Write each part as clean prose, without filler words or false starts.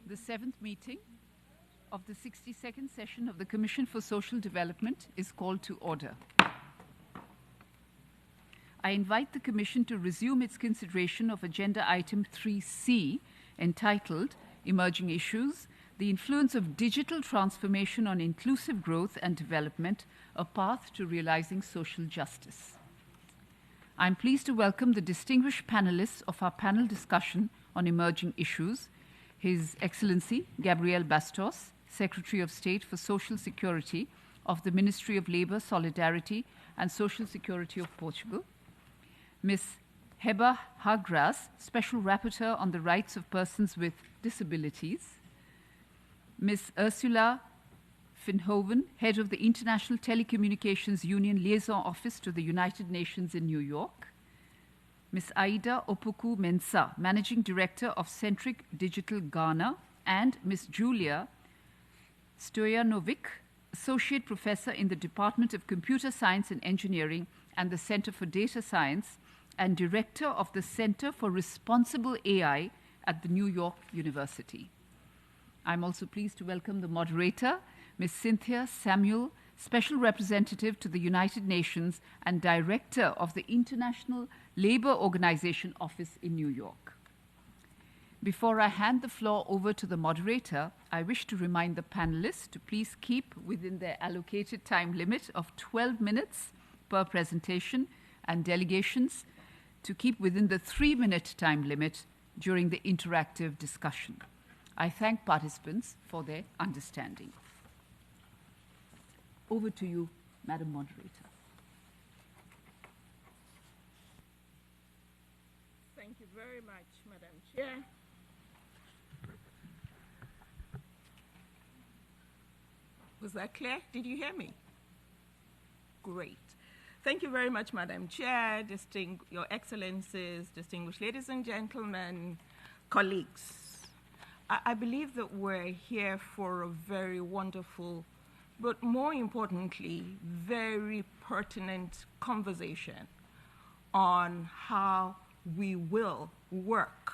The seventh meeting of the 62nd session of the Commission for Social Development is called to order. I invite the Commission to resume its consideration of Agenda Item 3C, entitled Emerging Issues, the Influence of Digital Transformation on Inclusive Growth and Development, a Path to Realizing Social Justice. I'm pleased to welcome the distinguished panelists of our panel discussion on emerging issues, His Excellency Gabriel Bastos, Secretary of State for Social Security of the Ministry of Labour, Solidarity and Social Security of Portugal, Ms. Heba Hagras, Special Rapporteur on the Rights of Persons with Disabilities, Ms. Ursula Finhoven, Head of the International Telecommunications Union Liaison Office to the United Nations in New York, Ms. Aida Opoku Mensah, Managing Director of Centric Digital Ghana, and Ms. Julia Stojanovic, Associate Professor in the Department of Computer Science and Engineering and the Center for Data Science, and Director of the Center for Responsible AI at the New York University. I'm also pleased to welcome the moderator, Ms. Cynthia Samuel, Special Representative to the United Nations and Director of the International Labour Organization Office in New York. Before I hand the floor over to the moderator, I wish to remind the panelists to please keep within their allocated time limit of 12 minutes per presentation, and delegations to keep within the 3-minute time limit during the interactive discussion. I thank participants for their understanding. Over to you, Madam Moderator. Thank you very much, Madam Chair. Was that clear? Did you hear me? Great. Thank you very much, Madam Chair, Your Excellencies, distinguished ladies and gentlemen, colleagues. I believe that we're here for a very wonderful, but more importantly, very pertinent conversation on how we will work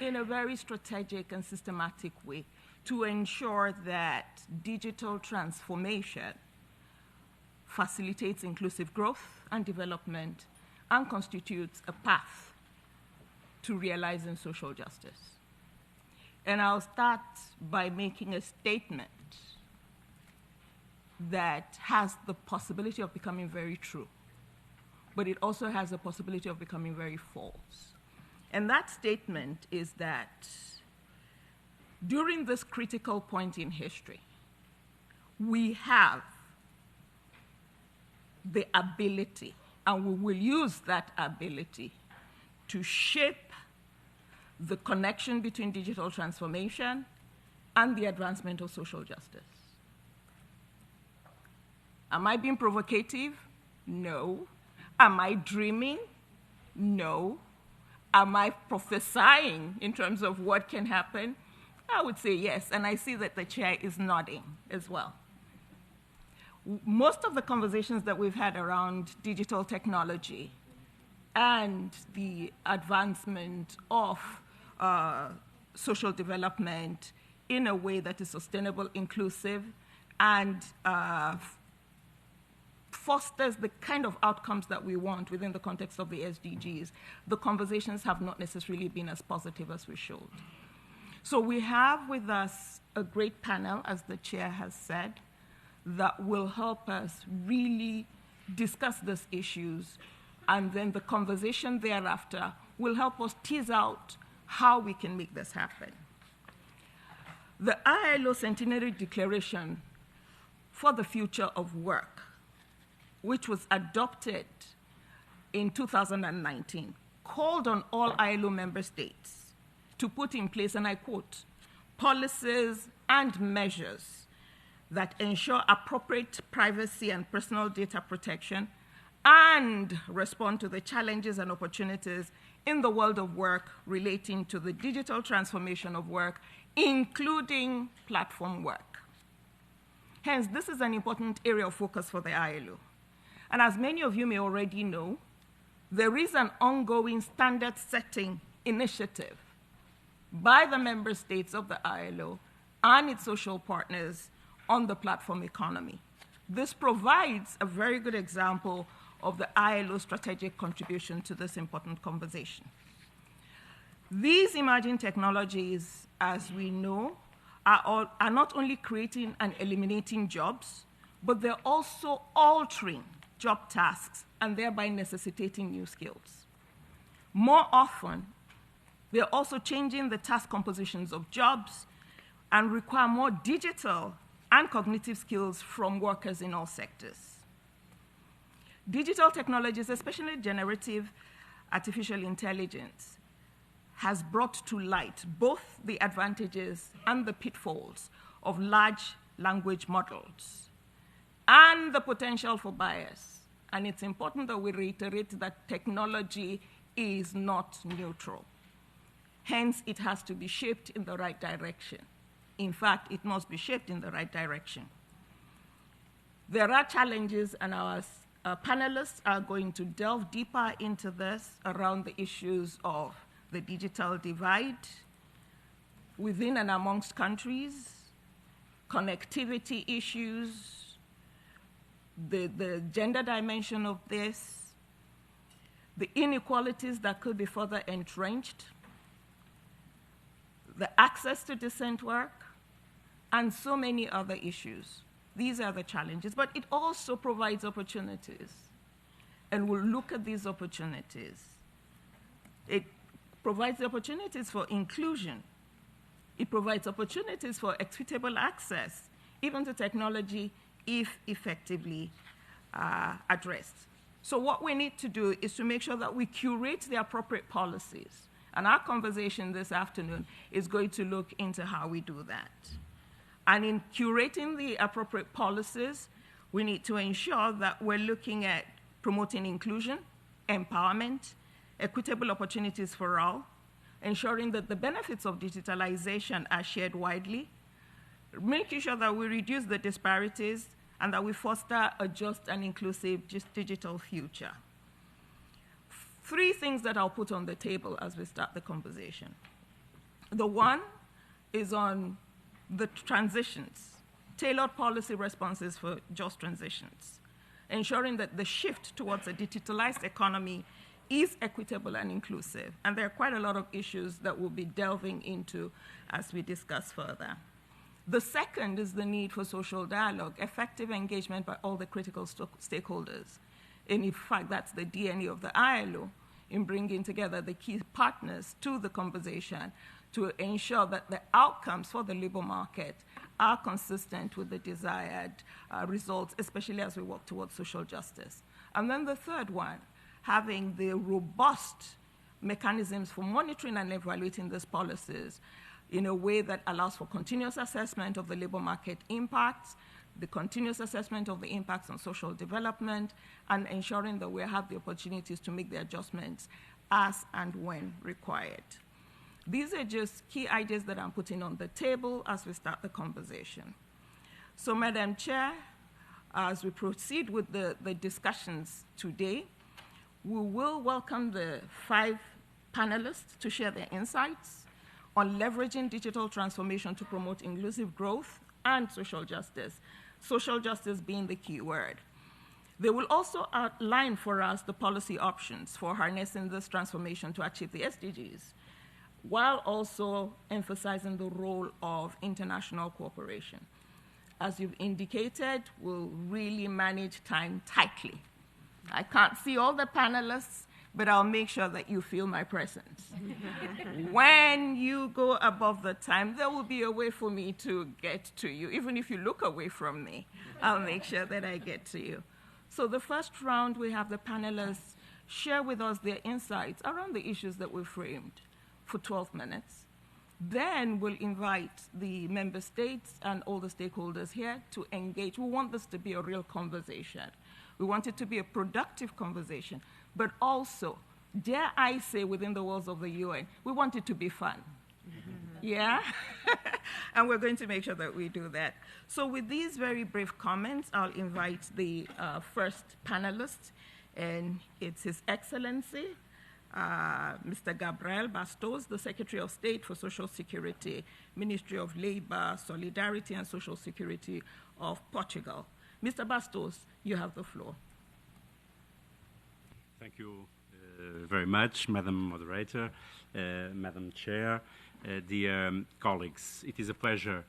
in a very strategic and systematic way to ensure that digital transformation facilitates inclusive growth and development and constitutes a path to realizing social justice. And I'll start by making a statement that has the possibility of becoming very true, but it also has the possibility of becoming very false. And that statement is that during this critical point in history, we have the ability, and we will use that ability to shape the connection between digital transformation and the advancement of social justice. Am I being provocative? No. Am I dreaming? No. Am I prophesying in terms of what can happen? I would say yes, and I see that the chair is nodding as well. Most of the conversations that we've had around digital technology and the advancement of social development in a way that is sustainable, inclusive, and fosters the kind of outcomes that we want within the context of the SDGs, the conversations have not necessarily been as positive as we should. So we have with us a great panel, as the chair has said, that will help us really discuss these issues, and then the conversation thereafter will help us tease out how we can make this happen. The ILO Centenary Declaration for the Future of Work, which was adopted in 2019, called on all ILO member states to put in place, and I quote, policies and measures that ensure appropriate privacy and personal data protection and respond to the challenges and opportunities in the world of work relating to the digital transformation of work, including platform work. Hence, this is an important area of focus for the ILO. And as many of you may already know, there is an ongoing standard-setting initiative by the member states of the ILO and its social partners on the platform economy. This provides a very good example of the ILO strategic contribution to this important conversation. These emerging technologies, as we know, are not only creating and eliminating jobs, but they're also altering job tasks and thereby necessitating new skills. More often, they're also changing the task compositions of jobs and require more digital and cognitive skills from workers in all sectors. Digital technologies, especially generative artificial intelligence, has brought to light both the advantages and the pitfalls of large language models and the potential for bias. And it's important that we reiterate that technology is not neutral. Hence, it has to be shaped in the right direction. In fact, it must be shaped in the right direction. There are challenges, and our panelists are going to delve deeper into this around the issues of the digital divide within and amongst countries, connectivity issues, the gender dimension of this, the inequalities that could be further entrenched, the access to decent work, and so many other issues. These are the challenges, but it also provides opportunities, and we'll look at these opportunities. It provides the opportunities for inclusion. It provides opportunities for equitable access, even to technology, if effectively addressed. So what we need to do is to make sure that we curate the appropriate policies. And our conversation this afternoon is going to look into how we do that. And in curating the appropriate policies, we need to ensure that we're looking at promoting inclusion, empowerment, equitable opportunities for all, ensuring that the benefits of digitalization are shared widely, making sure that we reduce the disparities, and that we foster a just and inclusive digital future. 3 things that I'll put on the table as we start the conversation. The one is on the transitions, tailored policy responses for just transitions, ensuring that the shift towards a digitalized economy is equitable and inclusive. And there are quite a lot of issues that we'll be delving into as we discuss further. The second is the need for social dialogue, effective engagement by all the critical stakeholders. And in fact, that's the DNA of the ILO in bringing together the key partners to the conversation to ensure that the outcomes for the labor market are consistent with the desired results, especially as we work towards social justice. And then the third one, having the robust mechanisms for monitoring and evaluating these policies in a way that allows for continuous assessment of the labor market impacts, the continuous assessment of the impacts on social development, and ensuring that we have the opportunities to make the adjustments as and when required. These are just key ideas that I'm putting on the table as we start the conversation. So, Madam Chair, as we proceed with the discussions today, we will welcome the 5 panelists to share their insights on leveraging digital transformation to promote inclusive growth and social justice being the key word. They will also outline for us the policy options for harnessing this transformation to achieve the SDGs, while also emphasizing the role of international cooperation. As you've indicated, we'll really manage time tightly. I can't see all the panelists, but I'll make sure that you feel my presence. When you go above the time, there will be a way for me to get to you. Even if you look away from me, I'll make sure that I get to you. So the first round, we have the panelists share with us their insights around the issues that we framed for 12 minutes. Then we'll invite the member states and all the stakeholders here to engage. We want this to be a real conversation. We want it to be a productive conversation, but also, dare I say, within the walls of the UN, we want it to be fun. Yeah? And we're going to make sure that we do that. So with these very brief comments, I'll invite the first panelist, and it's His Excellency, Mr. Gabriel Bastos, the Secretary of State for Social Security, Ministry of Labor, Solidarity and Social Security of Portugal. Mr. Bastos, you have the floor. Thank you very much, Madam Moderator, Madam Chair, dear colleagues. It is a pleasure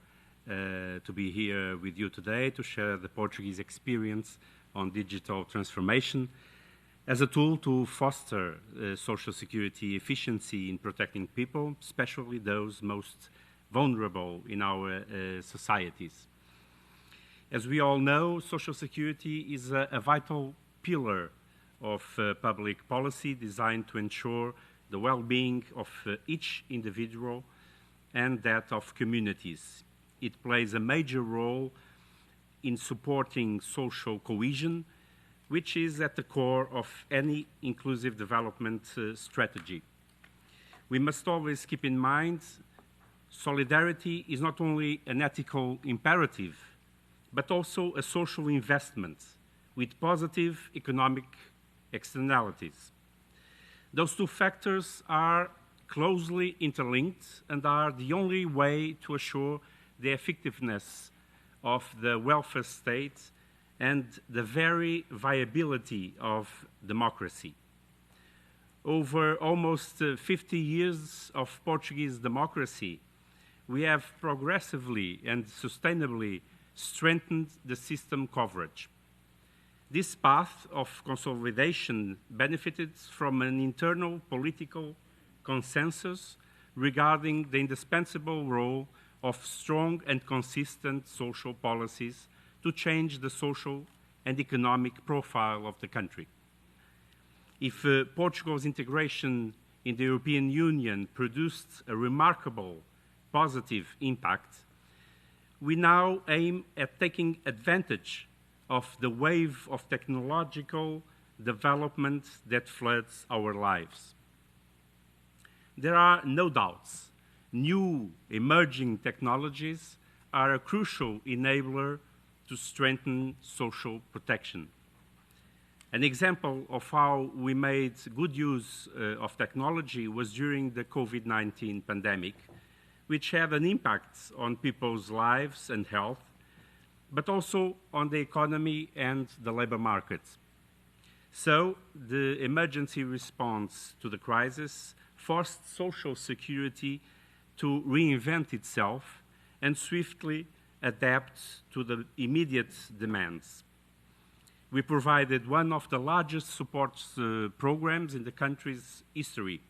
to be here with you today to share the Portuguese experience on digital transformation as a tool to foster social security efficiency in protecting people, especially those most vulnerable in our societies. As we all know, social security is a vital pillar of public policy designed to ensure the well-being of each individual and that of communities. It plays a major role in supporting social cohesion, which is at the core of any inclusive development strategy. We must always keep in mind solidarity is not only an ethical imperative, but also a social investment with positive economic externalities. Those two factors are closely interlinked and are the only way to assure the effectiveness of the welfare state and the very viability of democracy. Over almost 50 years of Portuguese democracy, we have progressively and sustainably strengthened the system coverage. This path of consolidation benefited from an internal political consensus regarding the indispensable role of strong and consistent social policies to change the social and economic profile of the country. If Portugal's integration in the European Union produced a remarkable positive impact, we now aim at taking advantage of the wave of technological development that floods our lives. There are no doubts. New emerging technologies are a crucial enabler to strengthen social protection. An example of how we made good use of technology was during the COVID-19 pandemic, which had an impact on people's lives and health, but also on the economy and the labor market. So, the emergency response to the crisis forced social security to reinvent itself and swiftly adapt to the immediate demands. We provided one of the largest support programs in the country's history.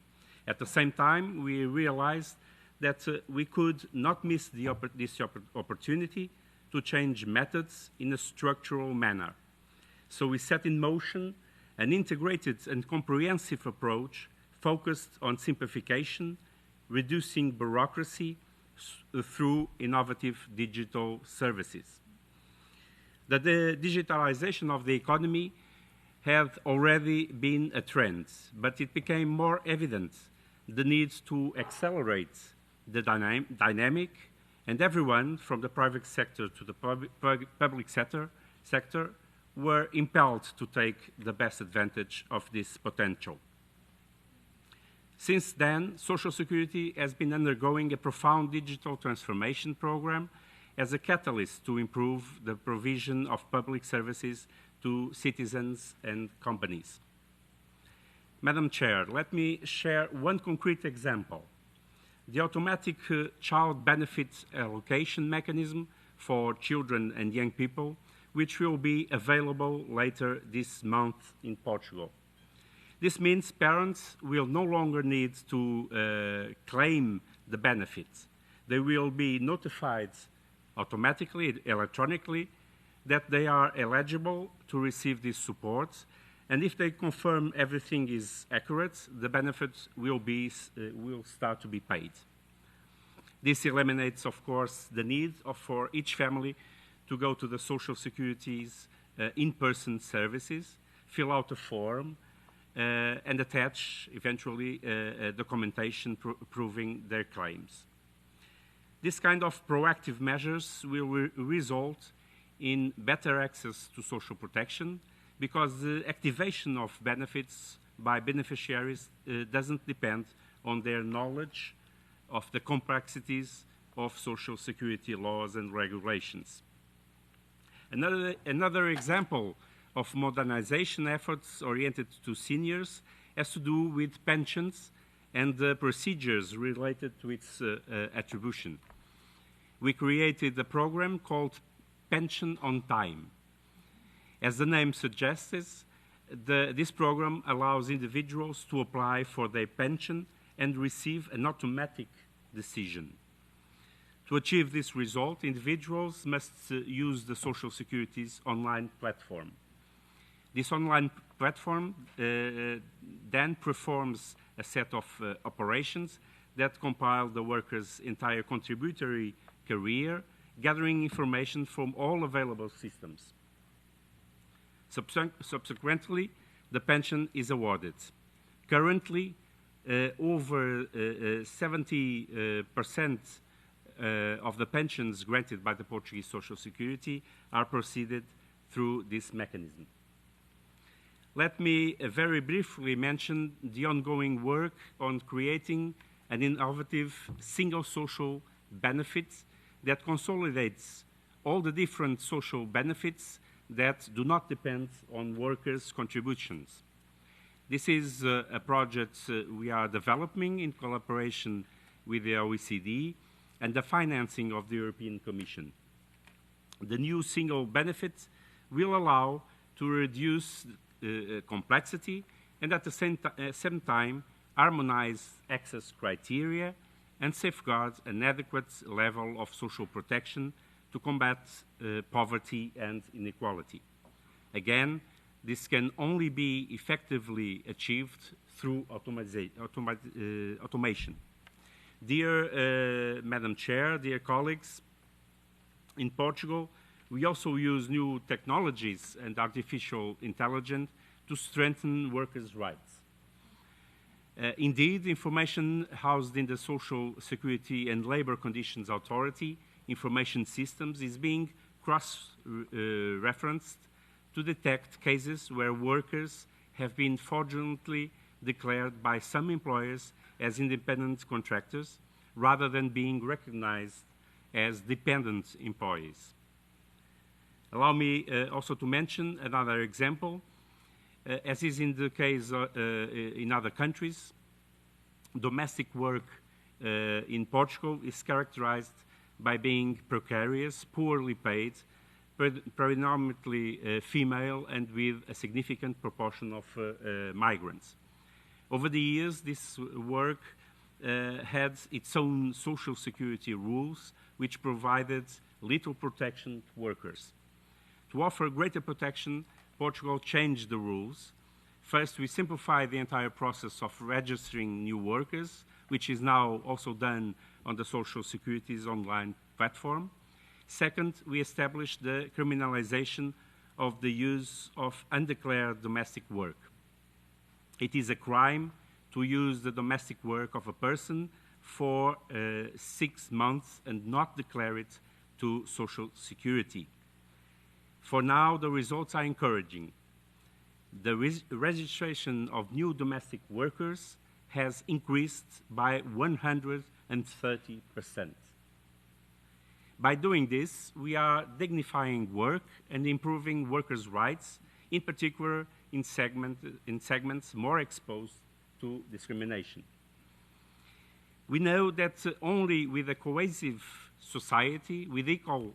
At the same time, we realized that we could not miss this opportunity to change methods in a structural manner. So we set in motion an integrated and comprehensive approach focused on simplification, reducing bureaucracy through innovative digital services. The digitalization of the economy had already been a trend, but it became more evident the need to accelerate the dynamic, and everyone from the private sector to the public sector were impelled to take the best advantage of this potential. Since then, Social Security has been undergoing a profound digital transformation program as a catalyst to improve the provision of public services to citizens and companies. Madam Chair, let me share one concrete example. The automatic child benefit allocation mechanism for children and young people, which will be available later this month in Portugal. This means parents will no longer need to claim the benefits. They will be notified automatically, electronically, that they are eligible to receive this support, and if they confirm everything is accurate, the benefits will start to be paid. This eliminates, of course, the need for each family to go to the Social Security's in-person services, fill out a form, and attach, eventually, documentation proving their claims. This kind of proactive measures will result in better access to social protection because the activation of benefits by beneficiaries doesn't depend on their knowledge of the complexities of social security laws and regulations. Another example of modernization efforts oriented to seniors has to do with pensions and the procedures related to its attribution. We created a program called Pension on Time. As the name suggests, this program allows individuals to apply for their pension and receive an automatic decision. To achieve this result, individuals must use the Social Security's online platform. This online platform then performs a set of operations that compile the worker's entire contributory career, gathering information from all available systems. Subsequently, the pension is awarded. Currently, over 70% of the pensions granted by the Portuguese Social Security are proceeded through this mechanism. Let me very briefly mention the ongoing work on creating an innovative single social benefit that consolidates all the different social benefits that do not depend on workers' contributions. This is a project we are developing in collaboration with the OECD and the financing of the European Commission. The new single benefit will allow to reduce complexity and at the same time harmonize access criteria and safeguard an adequate level of social protection to combat poverty and inequality. Again, this can only be effectively achieved through automation. Dear Madam Chair, dear colleagues, in Portugal, we also use new technologies and artificial intelligence to strengthen workers' rights. Indeed, information housed in the Social Security and Labor Conditions Authority information systems is being cross-referenced to detect cases where workers have been fraudulently declared by some employers as independent contractors rather than being recognized as dependent employees. Allow me also to mention another example. As is in the case in other countries, domestic work in Portugal is characterized by being precarious, poorly paid, predominantly female, and with a significant proportion of migrants. Over the years, this work had its own social security rules, which provided little protection to workers. To offer greater protection, Portugal changed the rules. First, we simplified the entire process of registering new workers, which is now also done on the Social Security's online platform. Second, we established the criminalization of the use of undeclared domestic work. It is a crime to use the domestic work of a person for 6 months and not declare it to Social Security. For now, the results are encouraging. The registration of new domestic workers has increased by 130%. By doing this, we are dignifying work and improving workers' rights, in particular in segments more exposed to discrimination. We know that only with a cohesive society with equal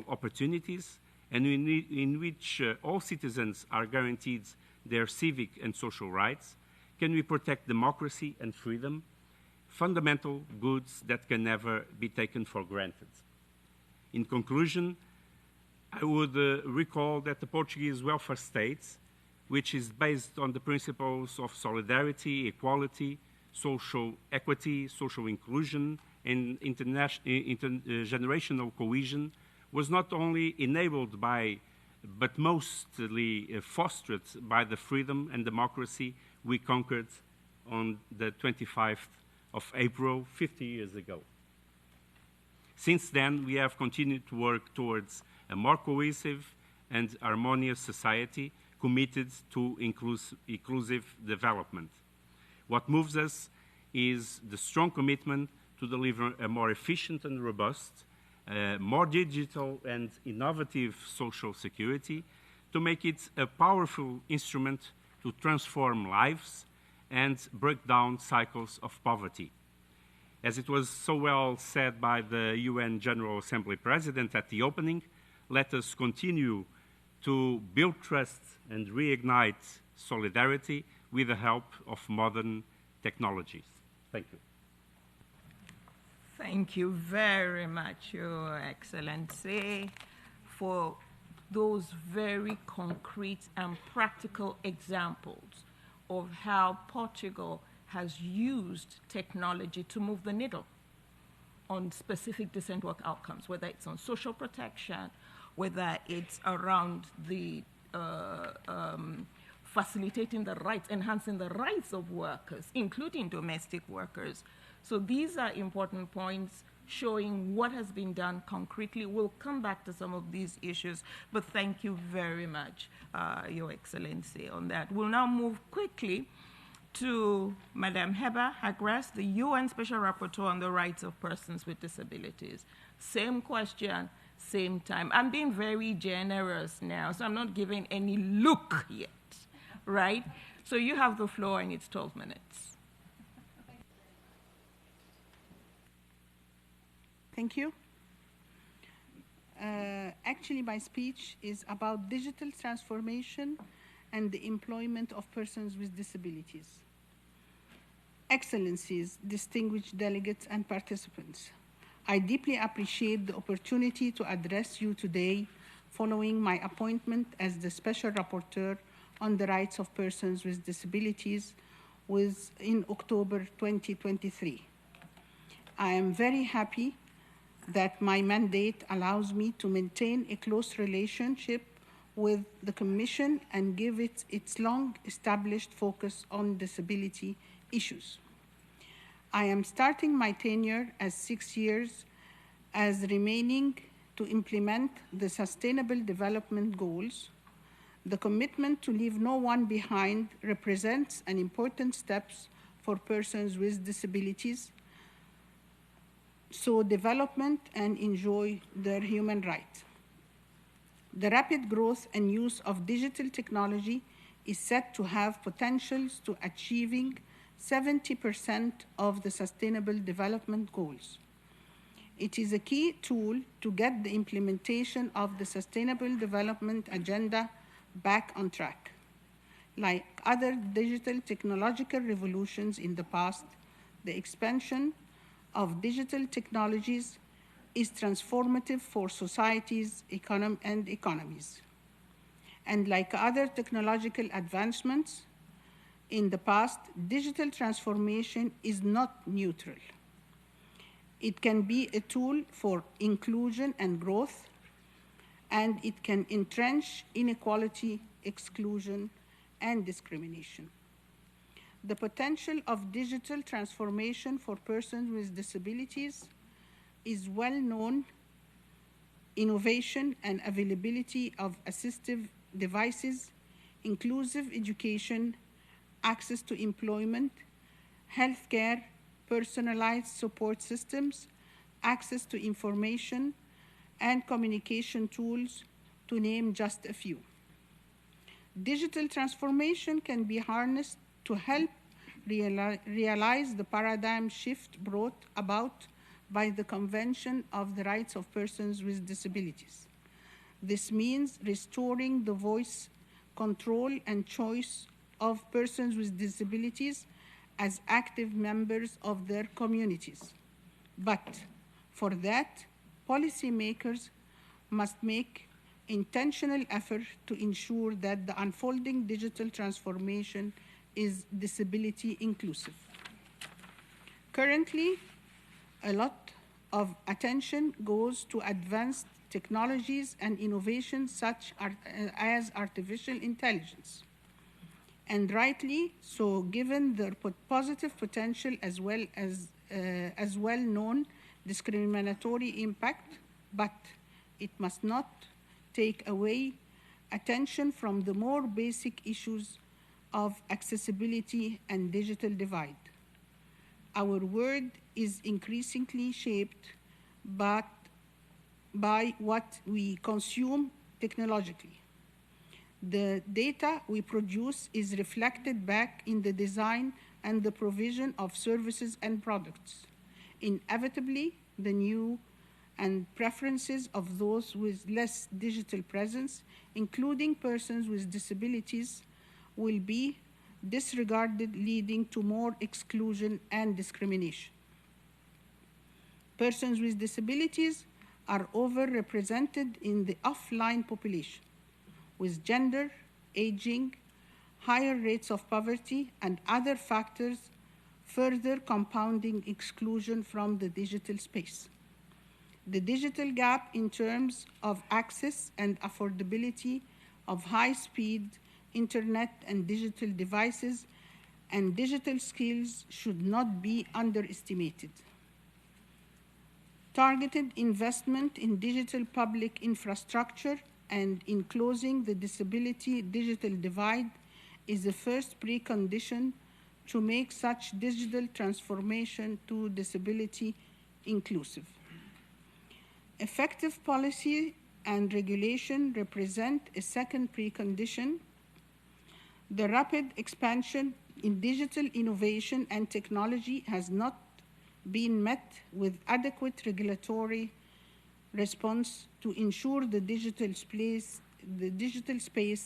opportunities and in which all citizens are guaranteed their civic and social rights, can we protect democracy and freedom, fundamental goods that can never be taken for granted. In conclusion, I would recall that the Portuguese welfare state, which is based on the principles of solidarity, equality, social equity, social inclusion, and intergenerational cohesion, was not only enabled by, but mostly fostered by the freedom and democracy we conquered on the 25th of April, 50 years ago. Since then, we have continued to work towards a more cohesive and harmonious society committed to inclusive development. What moves us is the strong commitment to deliver a more efficient and robust, more digital and innovative social security, to make it a powerful instrument to transform lives and break down cycles of poverty. As it was so well said by the UN General Assembly President at the opening, let us continue to build trust and reignite solidarity with the help of modern technologies. Thank you. Thank you very much, Your Excellency, for those very concrete and practical examples of how Portugal has used technology to move the needle on specific decent work outcomes, whether it's on social protection, whether it's around the facilitating the rights, enhancing the rights of workers, including domestic workers. So these are important points showing what has been done concretely. We'll come back to some of these issues, but thank you very much, Your Excellency, on that. We'll now move quickly to Madame Heba Hagras, the UN Special Rapporteur on the Rights of Persons with Disabilities. Same question, same time. I'm being very generous now, so I'm not giving any look yet, right? So you have the floor, and it's 12 minutes. Thank you. Actually, my speech is about digital transformation and the employment of persons with disabilities. Excellencies, distinguished delegates and participants, I deeply appreciate the opportunity to address you today following my appointment as the Special Rapporteur on the Rights of Persons with Disabilities in October 2023. I am very happy that my mandate allows me to maintain a close relationship with the Commission and give it its long-established focus on disability issues. I am starting my tenure as 6 years as remaining to implement the Sustainable Development Goals. The commitment to leave no one behind represents an important step for persons with disabilities, so development and enjoy their human rights. The rapid growth and use of digital technology is set to have potentials to achieving 70% of the Sustainable Development Goals. It is a key tool to get the implementation of the Sustainable Development Agenda back on track. Like other digital technological revolutions in the past, the expansion of digital technologies is transformative for societies and economies. And like other technological advancements in the past, digital transformation is not neutral. It can be a tool for inclusion and growth, and it can entrench inequality, exclusion, and discrimination. The potential of digital transformation for persons with disabilities is well known. Innovation and availability of assistive devices, inclusive education, access to employment, healthcare, personalized support systems, access to information, and communication tools, to name just a few. Digital transformation can be harnessed to help realize the paradigm shift brought about by the Convention of the Rights of Persons with Disabilities. This means restoring the voice, control, and choice of persons with disabilities as active members of their communities. But for that, policymakers must make intentional effort to ensure that the unfolding digital transformation is disability inclusive. Currently, a lot of attention goes to advanced technologies and innovations such as artificial intelligence. And rightly so, given their positive potential as well-known discriminatory impact, but it must not take away attention from the more basic issues of accessibility and digital divide. Our world is increasingly shaped by what we consume technologically. The data we produce is reflected back in the design and the provision of services and products. Inevitably, the new and preferences of those with less digital presence, including persons with disabilities, will be disregarded, leading to more exclusion and discrimination. Persons with disabilities are overrepresented in the offline population, with gender, aging, higher rates of poverty, and other factors further compounding exclusion from the digital space. The digital gap in terms of access and affordability of high-speed internet and digital devices and digital skills should not be underestimated. Targeted investment in digital public infrastructure and in closing the disability digital divide is the first precondition to make such digital transformation to disability inclusive. Effective policy and regulation represent a second precondition. The rapid expansion in digital innovation and technology has not been met with adequate regulatory response to ensure the digital space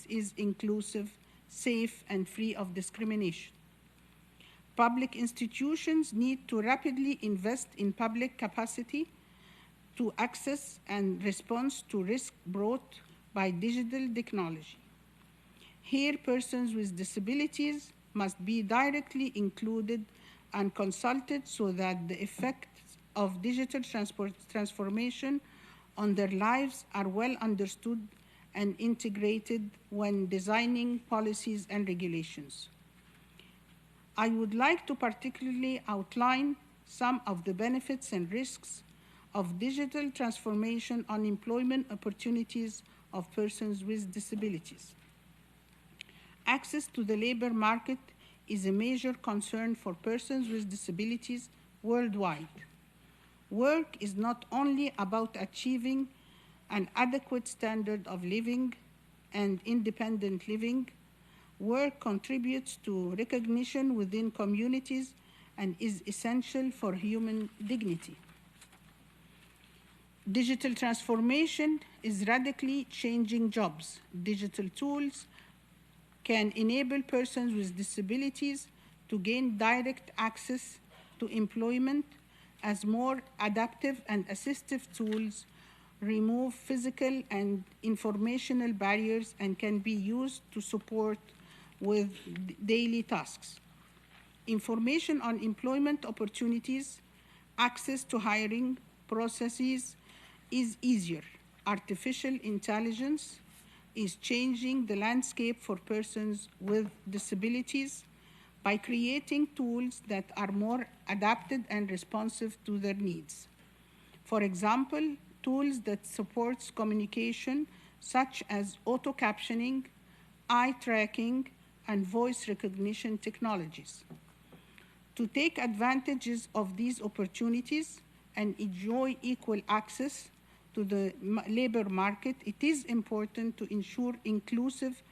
is inclusive, safe, and free of discrimination. Public institutions need to rapidly invest in public capacity to access and response to risk brought by digital technology. Here, persons with disabilities must be directly included and consulted so that the effects of digital transformation on their lives are well understood and integrated when designing policies and regulations. I would like to particularly outline some of the benefits and risks of digital transformation on employment opportunities of persons with disabilities. Access to the labor market is a major concern for persons with disabilities worldwide. Work is not only about achieving an adequate standard of living and independent living. Work contributes to recognition within communities and is essential for human dignity. Digital transformation is radically changing jobs. Digital tools can enable persons with disabilities to gain direct access to employment as more adaptive and assistive tools remove physical and informational barriers and can be used to support with daily tasks. Information on employment opportunities, access to hiring processes is easier. Artificial intelligence is changing the landscape for persons with disabilities by creating tools that are more adapted and responsive to their needs. For example, tools that supports communication such as auto-captioning, eye tracking, and voice recognition technologies. To take advantages of these opportunities and enjoy equal access to the labor market, it is important to ensure inclusive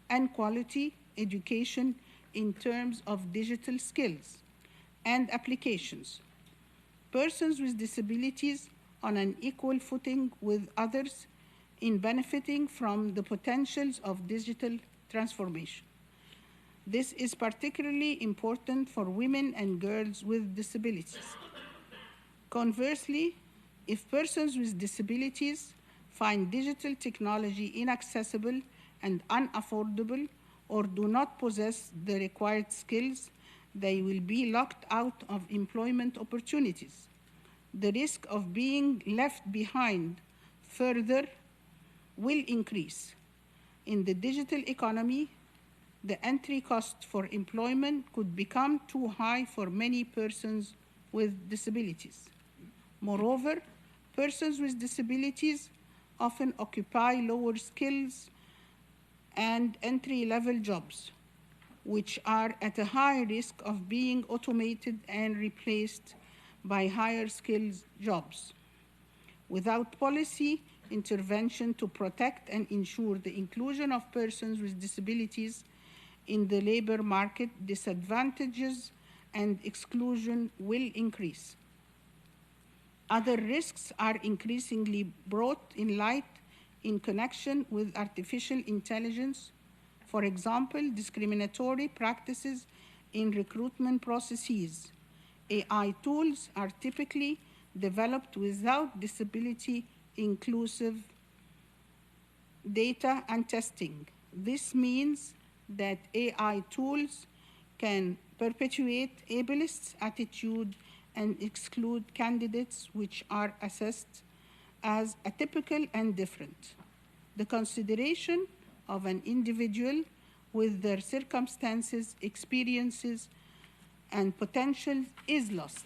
and quality education in terms of digital skills and applications. Persons with disabilities on an equal footing with others in benefiting from the potentials of digital transformation. This is particularly important for women and girls with disabilities. Conversely, if persons with disabilities find digital technology inaccessible and unaffordable or do not possess the required skills, they will be locked out of employment opportunities. The risk of being left behind further will increase. In the digital economy, the entry cost for employment could become too high for many persons with disabilities. Moreover, persons with disabilities often occupy lower skills and entry-level jobs, which are at a high risk of being automated and replaced by higher skills jobs. Without policy intervention to protect and ensure the inclusion of persons with disabilities in the labor market, disadvantages and exclusion will increase. Other risks are increasingly brought in light in connection with artificial intelligence. For example, discriminatory practices in recruitment processes. AI tools are typically developed without disability-inclusive data and testing. This means that AI tools can perpetuate ableist attitude and exclude candidates which are assessed as atypical and different. The consideration of an individual with their circumstances, experiences, and potential is lost.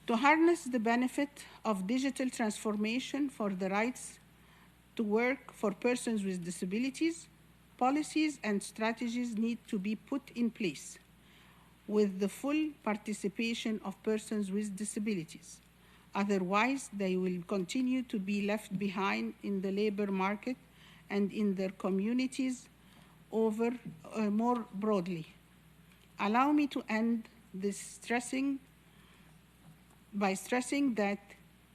To harness the benefit of digital transformation for the rights to work for persons with disabilities, policies and strategies need to be put in place with the full participation of persons with disabilities. Otherwise, they will continue to be left behind in the labor market and in their communities more broadly. Allow me to end this by stressing that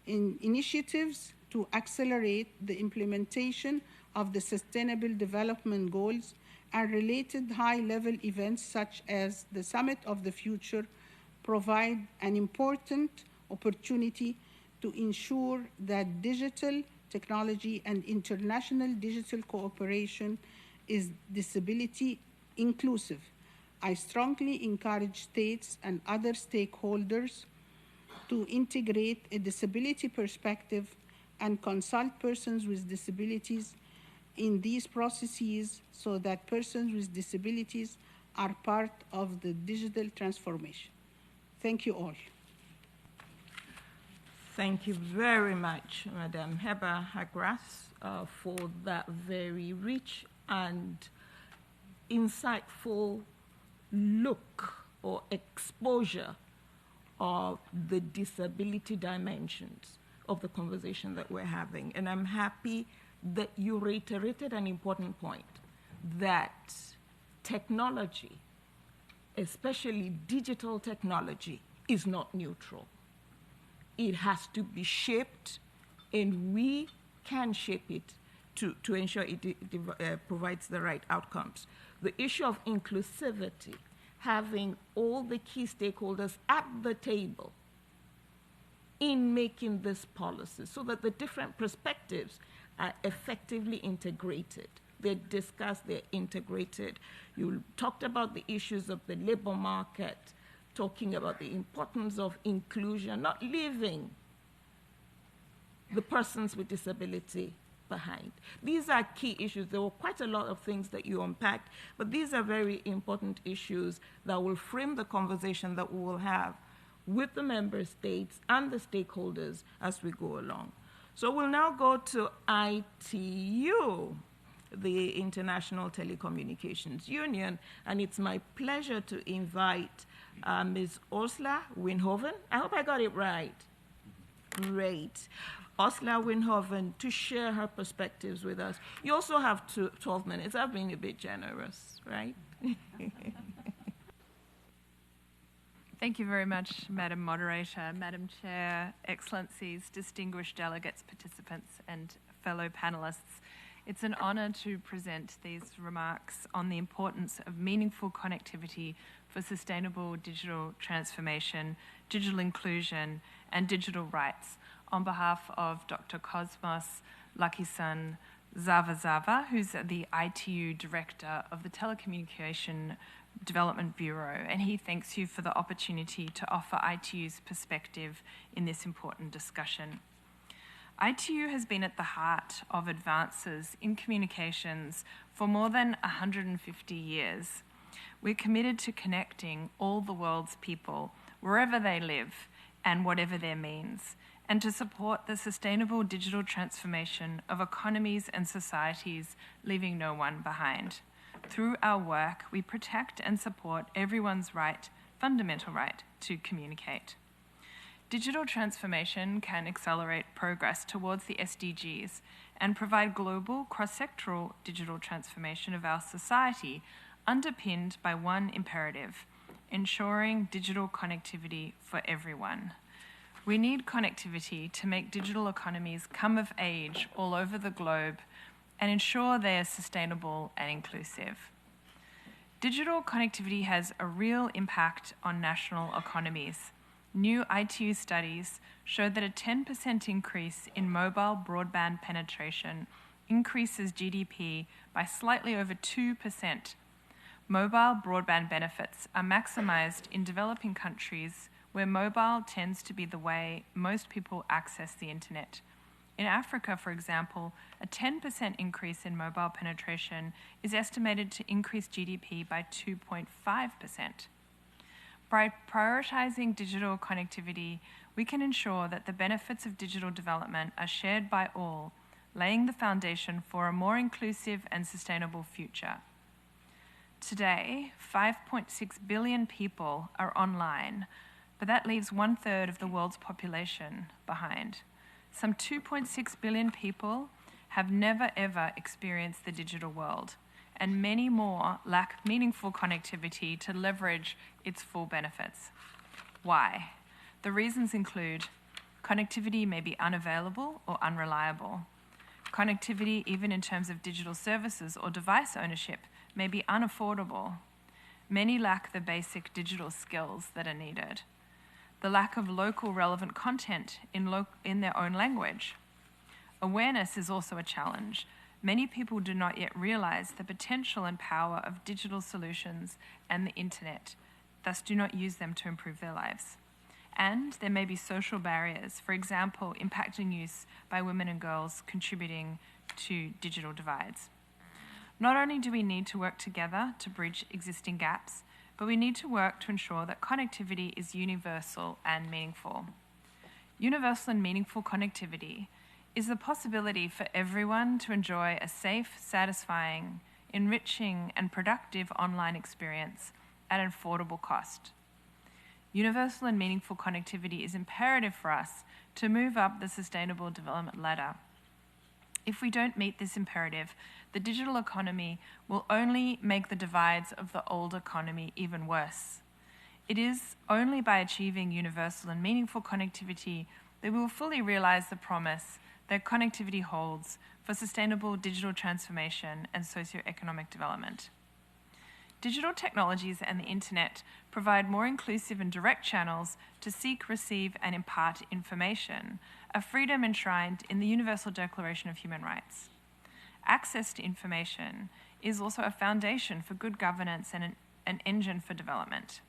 in initiatives to accelerate the implementation of the Sustainable Development Goals and related high-level events such as the Summit of the Future provide an important opportunity to ensure that digital technology and international digital cooperation is disability inclusive. I strongly encourage states and other stakeholders to integrate a disability perspective and consult persons with disabilities in these processes so that persons with disabilities are part of the digital transformation. Thank you all. Thank you very much, Madam Heba Hagras, for that very rich and insightful look or exposure of the disability dimensions of the conversation that we're having. And I'm happy that you reiterated an important point, that technology, especially digital technology, is not neutral. It has to be shaped, and we can shape it to ensure it provides the right outcomes. The issue of inclusivity, having all the key stakeholders at the table in making this policy so that the different perspectives are effectively integrated. They're discussed, they're integrated. You talked about the issues of the labor market, talking about the importance of inclusion, not leaving the persons with disability behind. These are key issues. There were quite a lot of things that you unpacked, but these are very important issues that will frame the conversation that we will have with the member states and the stakeholders as we go along. So we'll now go to ITU, the International Telecommunications Union, and it's my pleasure to invite Ms. Ursula Winhoven. I hope I got it right. Great. Ursula Winhoven to share her perspectives with us. You also have 12 minutes. I've been a bit generous, right? Thank you very much, Madam Moderator, Madam Chair, Excellencies, distinguished delegates, participants, and fellow panelists. It's an honour to present these remarks on the importance of meaningful connectivity for sustainable digital transformation, digital inclusion, and digital rights on behalf of Dr. Cosmos Lakisan Zava, who's the ITU Director of the Telecommunication Development Bureau, and he thanks you for the opportunity to offer ITU's perspective in this important discussion. ITU has been at the heart of advances in communications for more than 150 years. We're committed to connecting all the world's people, wherever they live and whatever their means, and to support the sustainable digital transformation of economies and societies, leaving no one behind. Through our work, we protect and support everyone's fundamental right to communicate. Digital transformation can accelerate progress towards the SDGs and provide global, cross-sectoral digital transformation of our society, underpinned by one imperative: ensuring digital connectivity for everyone. We need connectivity to make digital economies come of age all over the globe and ensure they are sustainable and inclusive. Digital connectivity has a real impact on national economies. New ITU studies show that a 10% increase in mobile broadband penetration increases GDP by slightly over 2%. Mobile broadband benefits are maximised in developing countries where mobile tends to be the way most people access the internet. In Africa, for example, a 10% increase in mobile penetration is estimated to increase GDP by 2.5%. By prioritising digital connectivity, we can ensure that the benefits of digital development are shared by all, laying the foundation for a more inclusive and sustainable future. Today, 5.6 billion people are online, but that leaves 1/3 of the world's population behind. Some 2.6 billion people have never ever experienced the digital world, and many more lack meaningful connectivity to leverage its full benefits. Why? The reasons include connectivity may be unavailable or unreliable. Connectivity, even in terms of digital services or device ownership, may be unaffordable. Many lack the basic digital skills that are needed. The lack of local relevant content in their own language. Awareness is also a challenge. Many people do not yet realize the potential and power of digital solutions and the internet, thus do not use them to improve their lives. And there may be social barriers, for example, impacting use by women and girls, contributing to digital divides. Not only do we need to work together to bridge existing gaps, but we need to work to ensure that connectivity is universal and meaningful. Universal and meaningful connectivity is the possibility for everyone to enjoy a safe, satisfying, enriching, and productive online experience at an affordable cost. Universal and meaningful connectivity is imperative for us to move up the sustainable development ladder. If we don't meet this imperative, the digital economy will only make the divides of the old economy even worse. It is only by achieving universal and meaningful connectivity that we will fully realize the promise that connectivity holds for sustainable digital transformation and socio-economic development. Digital technologies and the internet provide more inclusive and direct channels to seek, receive, and impart information, a freedom enshrined in the Universal Declaration of Human Rights. Access to information is also a foundation for good governance and an engine for development.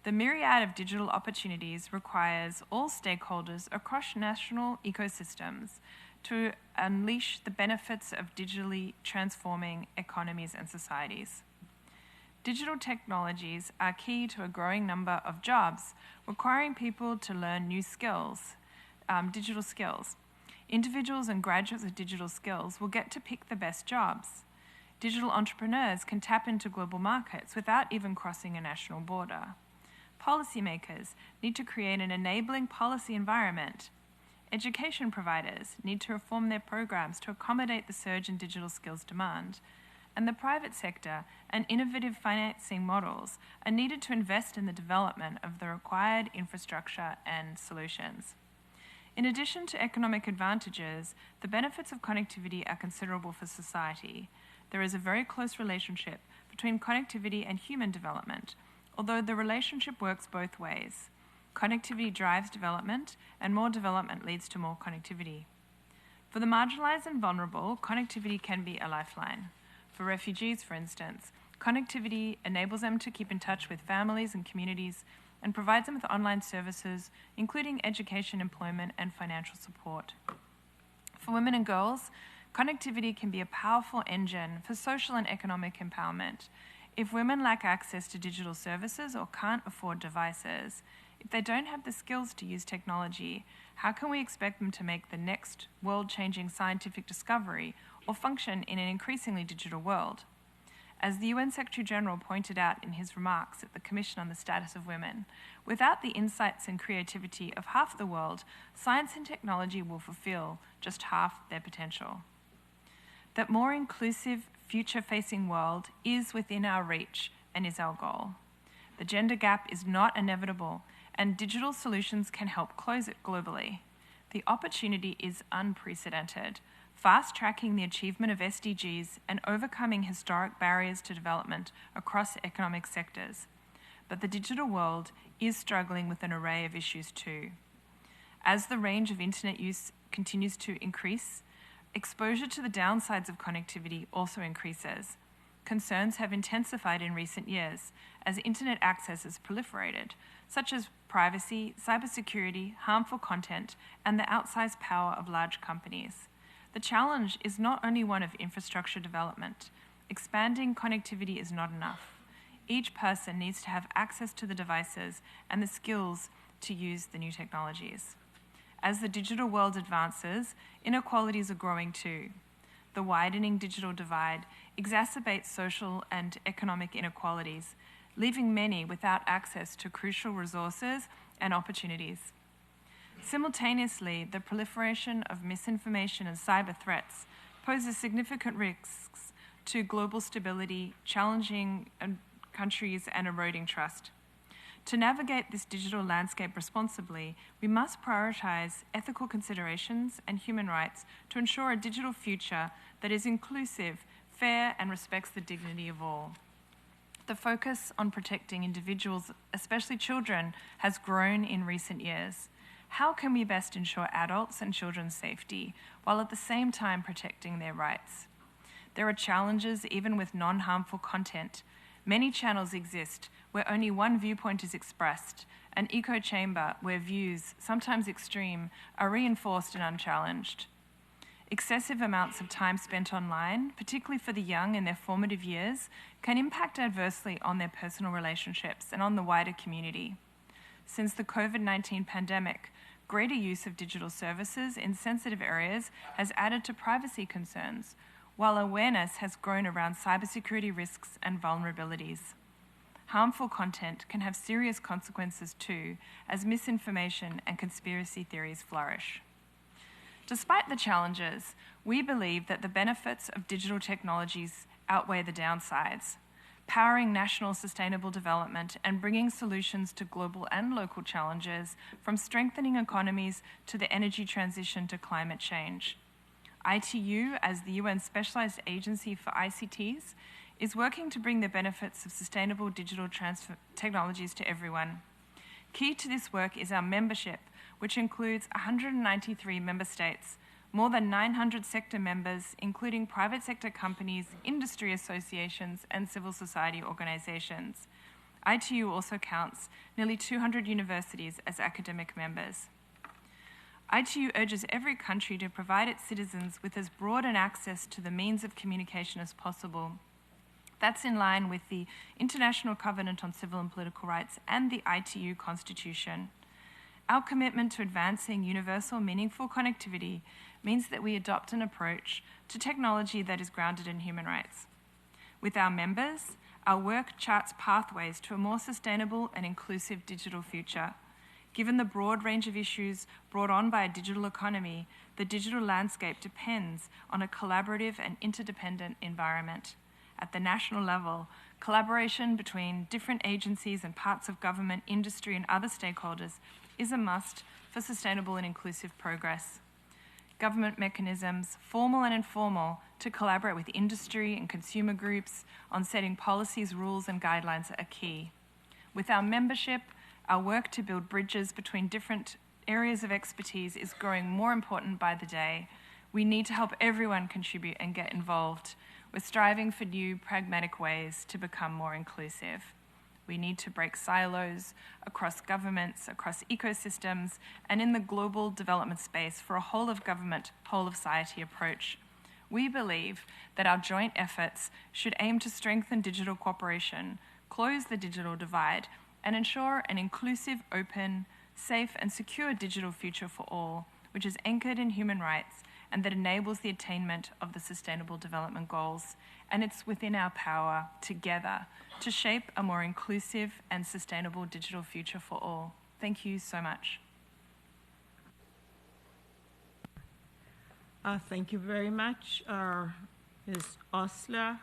The myriad of digital opportunities requires all stakeholders across national ecosystems to unleash the benefits of digitally transforming economies and societies. Digital technologies are key to a growing number of jobs, requiring people to learn new skills, digital skills. Individuals and graduates of digital skills will get to pick the best jobs. Digital entrepreneurs can tap into global markets without even crossing a national border. Policymakers need to create an enabling policy environment. Education providers need to reform their programs to accommodate the surge in digital skills demand. And the private sector and innovative financing models are needed to invest in the development of the required infrastructure and solutions. In addition to economic advantages, the benefits of connectivity are considerable for society. There is a very close relationship between connectivity and human development, although the relationship works both ways. Connectivity drives development, and more development leads to more connectivity. For the marginalized and vulnerable, connectivity can be a lifeline. For refugees, for instance, connectivity enables them to keep in touch with families and communities and provides them with online services, including education, employment, and financial support. For women and girls, connectivity can be a powerful engine for social and economic empowerment. If women lack access to digital services or can't afford devices, it If they don't have the skills to use technology, how can we expect them to make the next world-changing scientific discovery or function in an increasingly digital world? As the UN Secretary-General pointed out in his remarks at the Commission on the Status of Women, without the insights and creativity of half the world, science and technology will fulfill just half their potential. That more inclusive, future-facing world is within our reach and is our goal. The gender gap is not inevitable, and digital solutions can help close it globally. The opportunity is unprecedented, fast-tracking the achievement of SDGs and overcoming historic barriers to development across economic sectors. But the digital world is struggling with an array of issues too. As the range of internet use continues to increase, exposure to the downsides of connectivity also increases. Concerns have intensified in recent years as internet access has proliferated, such as privacy, cybersecurity, harmful content, and the outsized power of large companies. The challenge is not only one of infrastructure development. Expanding connectivity is not enough. Each person needs to have access to the devices and the skills to use the new technologies. As the digital world advances, inequalities are growing too. The widening digital divide exacerbates social and economic inequalities, leaving many without access to crucial resources and opportunities. Simultaneously, the proliferation of misinformation and cyber threats poses significant risks to global stability, challenging countries and eroding trust. To navigate this digital landscape responsibly, we must prioritize ethical considerations and human rights to ensure a digital future that is inclusive, fair, and respects the dignity of all. The focus on protecting individuals, especially children, has grown in recent years. How can we best ensure adults and children's safety while at the same time protecting their rights? There are challenges even with non-harmful content. Many channels exist where only one viewpoint is expressed, an echo chamber where views, sometimes extreme, are reinforced and unchallenged. Excessive amounts of time spent online, particularly for the young in their formative years, can impact adversely on their personal relationships and on the wider community. Since the COVID-19 pandemic, greater use of digital services in sensitive areas has added to privacy concerns, while awareness has grown around cybersecurity risks and vulnerabilities. Harmful content can have serious consequences too, as misinformation and conspiracy theories flourish. Despite the challenges, we believe that the benefits of digital technologies outweigh the downsides, powering national sustainable development and bringing solutions to global and local challenges, from strengthening economies to the energy transition to climate change. ITU, as the UN Specialized Agency for ICTs, is working to bring the benefits of sustainable digital technologies to everyone. Key to this work is our membership, which includes 193 member states, more than 900 sector members, including private sector companies, industry associations, and civil society organizations. ITU also counts nearly 200 universities as academic members. ITU urges every country to provide its citizens with as broad an access to the means of communication as possible. That's in line with the International Covenant on Civil and Political Rights and the ITU Constitution. Our commitment to advancing universal, meaningful connectivity means that we adopt an approach to technology that is grounded in human rights. With our members, our work charts pathways to a more sustainable and inclusive digital future. Given the broad range of issues brought on by a digital economy, the digital landscape depends on a collaborative and interdependent environment. At the national level, collaboration between different agencies and parts of government, industry, and other stakeholders is a must for sustainable and inclusive progress. Government mechanisms, formal and informal, to collaborate with industry and consumer groups on setting policies, rules, and guidelines are key. With our membership, our work to build bridges between different areas of expertise is growing more important by the day. We need to help everyone contribute and get involved. We're striving for new, pragmatic ways to become more inclusive. We need to break silos across governments, across ecosystems, and in the global development space for a whole-of-government, whole-of-society approach. We believe that our joint efforts should aim to strengthen digital cooperation, close the digital divide, and ensure an inclusive, open, safe and secure digital future for all, which is anchored in human rights and that enables the attainment of the Sustainable Development Goals. And it's within our power, together, to shape a more inclusive and sustainable digital future for all. Thank you so much. Thank you very much, Ms. Osler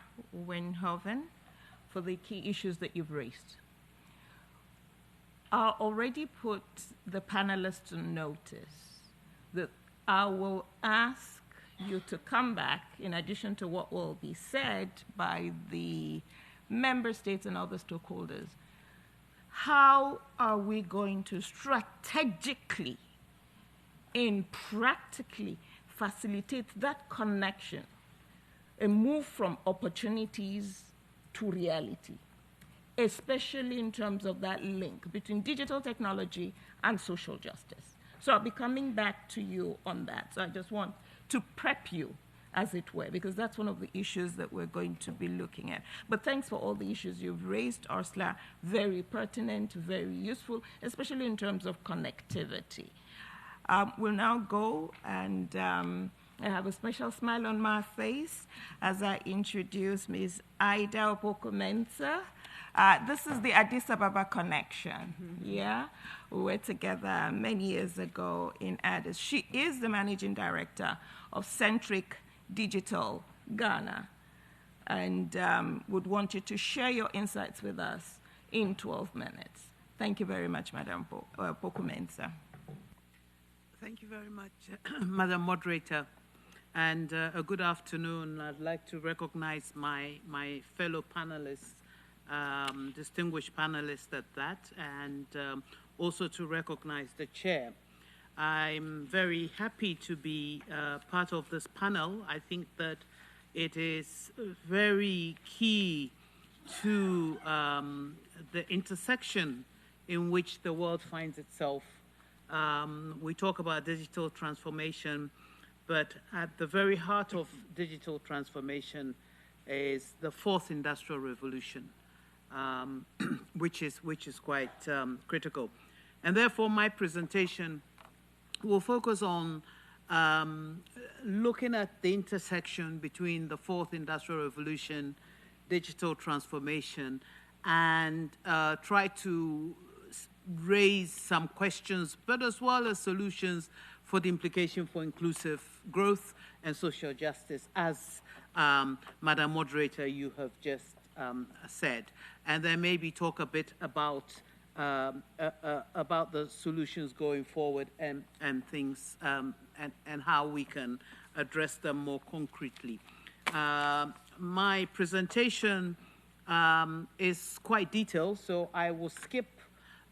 Wenhoven, for the key issues that you've raised. I already put the panelists on notice that I will ask you to come back, in addition to what will be said by the member states and other stakeholders. How are we going to strategically and practically facilitate that connection, a move from opportunities to reality, especially in terms of that link between digital technology and social justice? So I'll be coming back to you on that. So I just want to prep you, as it were, because that's one of the issues that we're going to be looking at. But thanks for all the issues you've raised, Ursula. Very pertinent, very useful, especially in terms of connectivity. We'll now go, and I have a special smile on my face as I introduce Ms. Ida Opoku-Mensah. This is the Addis Ababa connection. Yeah, we were together many years ago in Addis. She is the managing director of Centric Digital Ghana, and would want you to share your insights with us in 12 minutes. Thank you very much, Madam Opoku-Mensah. Thank you very much, Madam Moderator, and a good afternoon. I'd like to recognize my fellow panelists, distinguished panelists at that, and also to recognize the chair. I'm very happy to be part of this panel. I think that it is very key to the intersection in which the world finds itself. We talk about digital transformation, but at the very heart of digital transformation is the fourth industrial revolution, which is quite critical. And therefore, my presentation will focus on looking at the intersection between the fourth industrial revolution, digital transformation, and try to raise some questions, but as well as solutions for the implication for inclusive growth and social justice, as Madam Moderator, you have just said. And then maybe talk a bit about the solutions going forward and things and how we can address them more concretely. My presentation is quite detailed, so I will skip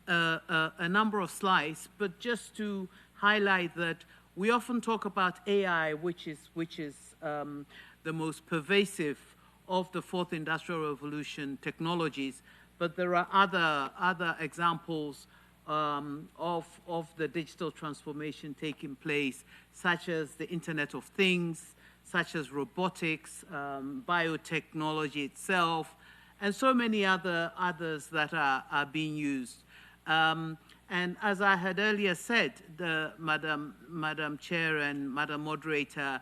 a number of slides, but just to highlight that we often talk about AI, which is the most pervasive of the fourth industrial revolution technologies, but there are other examples of the digital transformation taking place, such as the Internet of Things, such as robotics, biotechnology itself, and so many others that are being used. And as I had earlier said, Madam Chair and Madam Moderator,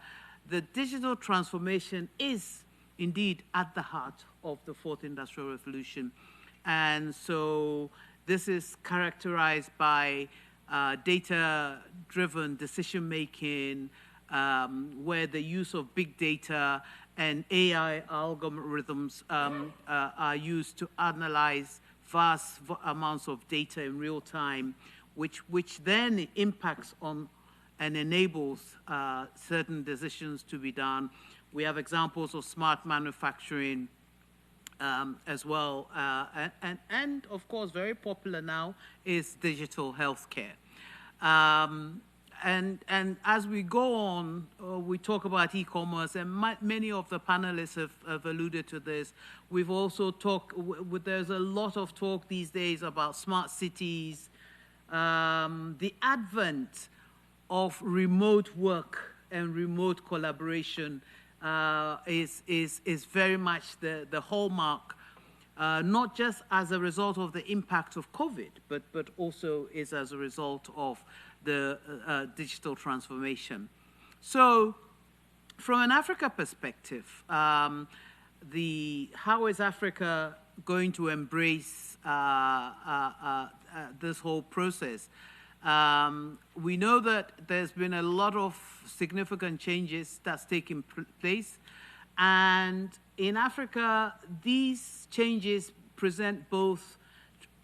the digital transformation is indeed at the heart of the fourth industrial revolution. And so this is characterized by data-driven decision-making, where the use of big data and AI algorithms are used to analyze vast amounts of data in real time, which then impacts on and enables certain decisions to be done. We have examples of smart manufacturing as well. And of course, very popular now is digital healthcare. And as we go on, we talk about e-commerce, and many of the panelists have alluded to this. We've also talked, there's a lot of talk these days about smart cities, the advent of remote work and remote collaboration is very much the hallmark not just as a result of the impact of COVID, but also is as a result of the digital transformation. So from an Africa perspective, how is Africa going to embrace this whole process? We know that there's been a lot of significant changes that's taken place. And in Africa, these changes present both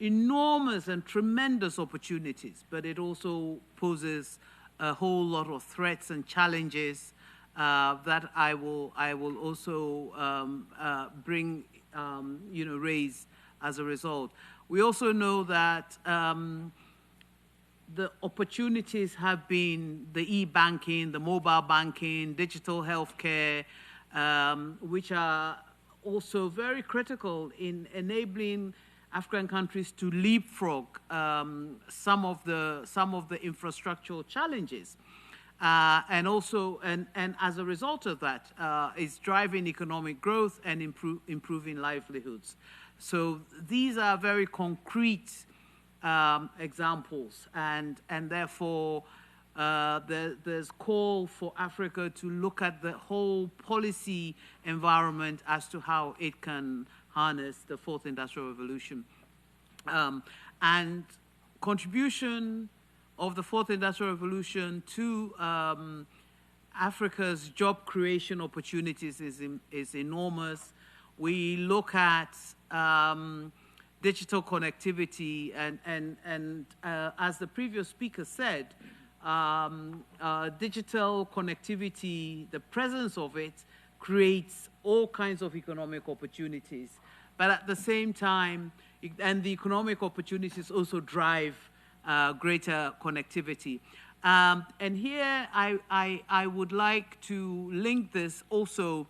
enormous and tremendous opportunities, but it also poses a whole lot of threats and challenges that I will also raise as a result. We also know that the opportunities have been the e-banking, the mobile banking, digital healthcare, which are also very critical in enabling African countries to leapfrog some of the infrastructural challenges, and as a result of that, is driving economic growth and improving livelihoods. So these are very concrete examples, and therefore there's call for Africa to look at the whole policy environment as to how it can harness the fourth industrial revolution. And contribution of the fourth industrial revolution to Africa's job creation opportunities is enormous. We look at digital connectivity, and as the previous speaker said, digital connectivity, the presence of it, creates all kinds of economic opportunities. But at the same time, and the economic opportunities also drive greater connectivity. And here I would like to link this also